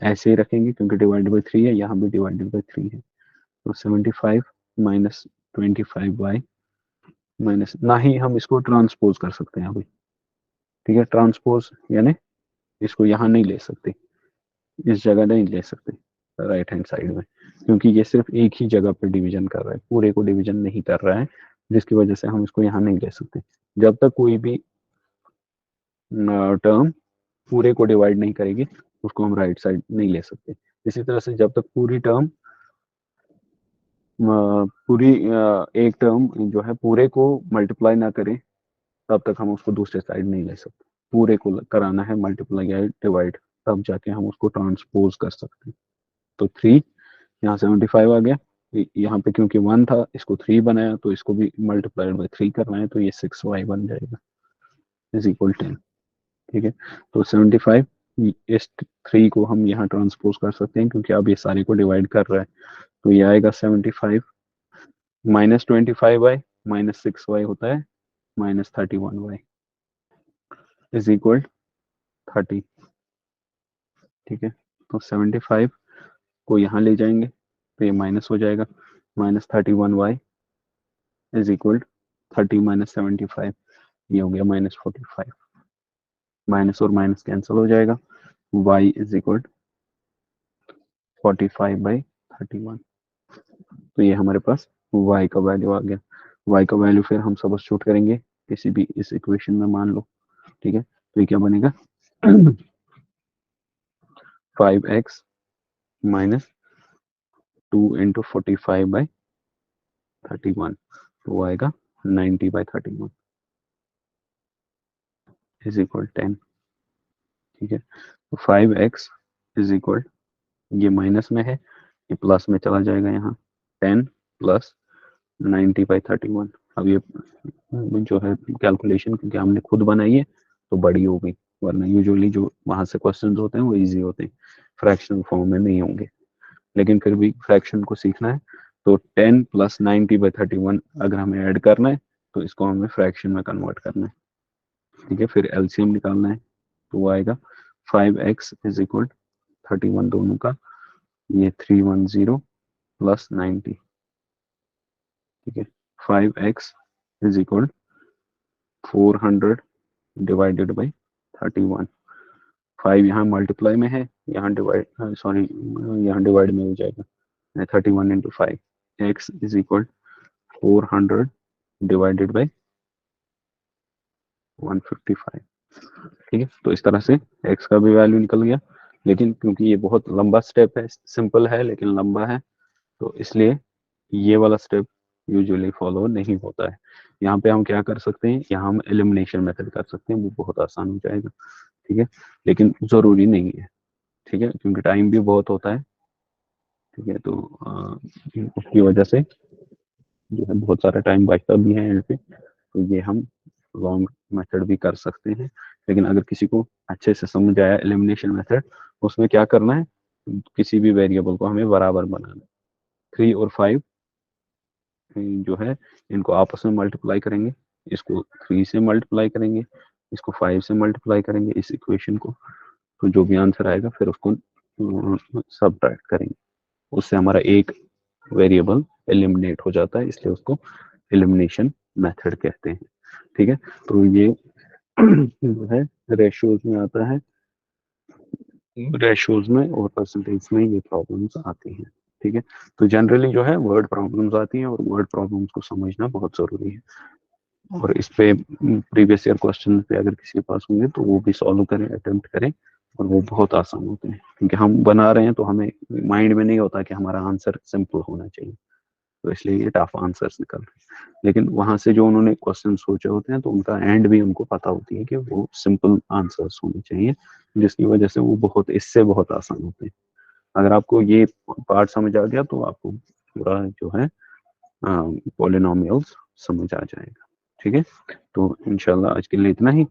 ऐसे ही रखेंगे क्योंकि डिवाइडेड बाई 3 है, यहाँ भी डिवाइडेड बाई 3 है. तो 75 माइनस 25y माइनस, ना ही हम इसको ट्रांसपोज कर सकते हैं अभी. ठीक है, ट्रांसपोज यानी इसको यहाँ नहीं ले सकते, इस जगह नहीं ले सकते राइट हैंड साइड में, क्योंकि ये सिर्फ एक ही जगह पर डिवीजन कर रहा है, पूरे को डिवीजन नहीं कर रहा है, जिसकी वजह से हम इसको यहाँ नहीं ले सकते. जब तक कोई भी टर्म पूरे को डिवाइड नहीं करेगी उसको हम राइट साइड नहीं ले सकते. इसी तरह से जब तक पूरी टर्म पूरी एक टर्म जो है पूरे को मल्टीप्लाई ना करे तब तक हम उसको दूसरे साइड नहीं ले सकते. पूरे को कराना है मल्टीप्लाई या डिवाइड, तब जाके हम उसको ट्रांसपोज कर सकते हैं. तो 3 यहाँ 75 आ गया, यहाँ पे क्योंकि 1 था इसको 3 बनाया, तो इसको भी मल्टीप्लाइड बाई 3 करना है, तो ये 6y बन जाएगा इज इक्वल 10. ठीक है, तो 75 इस 3 को हम यहाँ ट्रांसपोज कर सकते हैं क्योंकि अब ये सारे को डिवाइड कर रहा है, तो ये आएगा 75 माइनस 25y -6y होता है -31y इज इक्वल 30। ठीक है, तो 75 को यहाँ ले जाएंगे तो ये माइनस हो जाएगा, -31y इज इक्वल 30 - 75, ये हो गया -45। माइनस और माइनस कैंसिल हो जाएगा, y इज इक्वल 45/31। तो ये हमारे पास y का वैल्यू आ गया। y का वैल्यू फिर हम सब्स्टिट्यूट करेंगे किसी भी इस इक्वेशन में, मान लो। ठीक है, तो ये क्या बनेगा 5x - 2 × 45/31, तो वो आएगा 90/31 इज इक्वल 10। ठीक है, तो 5x इज इक्वल, ये माइनस में है, ये प्लस में चला जाएगा, यहाँ 10 + 90/31। अब ये जो है कैलकुलेशन क्योंकि हमने खुद बनाई है तो बड़ी हो गई, वरना यूजुअली जो वहां से क्वेश्चंस होते हैं वो इजी होते हैं, फ्रैक्शनल फॉर्म में नहीं होंगे। लेकिन फिर भी फ्रैक्शन को सीखना है, तो 10 + 90/31 अगर हमें ऐड करना है तो इसको हमें फ्रैक्शन में कन्वर्ट करना है। ठीक है, फिर एलसीएम निकालना है, तो वो आएगा 5x इज इक्वल 31 दोनों का, ये 310 + 90। ठीक है, 5x is equal 400 divided by 31। 5 यहाँ मल्टीप्लाई में है, यहाँ डिवाइड, सॉरी यहाँ डिवाइड में हो जाएगा, 31 × 5। x is equal 400 divided by 155। ठीक है, तो इस तरह से x का भी वैल्यू निकल गया। लेकिन क्योंकि ये बहुत लंबा स्टेप है, सिंपल है लेकिन लंबा है, तो इसलिए ये वाला स्टेप यूजुअली फॉलो नहीं होता है। यहाँ पे हम क्या कर सकते हैं, यहाँ हम एलिमिनेशन मेथड कर सकते हैं, वो बहुत आसान हो जाएगा। ठीक है, लेकिन जरूरी नहीं है। ठीक है, क्योंकि टाइम भी बहुत होता है। ठीक है, तो उसकी वजह से जो है बहुत सारा टाइम बचता भी है एंड पे, तो ये हम लॉन्ग मेथड भी कर सकते हैं। लेकिन अगर किसी को अच्छे से समझ आया एलिमिनेशन मेथड, उसमें क्या करना है, किसी भी वेरिएबल को हमें बराबर बनाना है। 3 और 5 जो है इनको आपस में मल्टीप्लाई करेंगे, इसको 3 से मल्टीप्लाई करेंगे, इसको 5 से मल्टीप्लाई करेंगे इस इक्वेशन को, तो जो भी आंसर आएगा फिर उसको सबट्रैक्ट करेंगे, उससे हमारा एक वेरिएबल एलिमिनेट हो जाता है, इसलिए उसको एलिमिनेशन मेथड कहते हैं। ठीक है, तो ये जो है रेशियोज में आता है, रेशियोज में और परसेंटेज में ये प्रॉब्लम्स आती हैं। ठीक है, तो जनरली जो है वर्ड प्रॉब्लम्स आती हैं और वर्ड प्रॉब्लम्स को समझना बहुत जरूरी है। और इस पे प्रीवियस ईयर क्वेश्चन पे अगर किसी के पास होंगे तो वो भी सॉल्व करें, अटेम्प्ट करें, और वो बहुत आसान होते हैं, क्योंकि हम बना रहे हैं तो हमें माइंड में नहीं होता कि हमारा आंसर सिंपल होना चाहिए, तो इसलिए ये टफ आंसर्स निकल रहे हैं। लेकिन वहां से जो उन्होंने क्वेश्चन सोचे होते हैं तो उनका एंड भी उनको पता होती है कि वो सिंपल आंसर्स होने चाहिए, जिसकी वजह से वो बहुत इससे बहुत आसान होते हैं। अगर आपको ये पार्ट समझ आ गया तो आपको पूरा जो है पॉलिनोमियल्स समझ आ जाएगा। ठीक है, तो इंशाल्लाह आज के लिए इतना ही।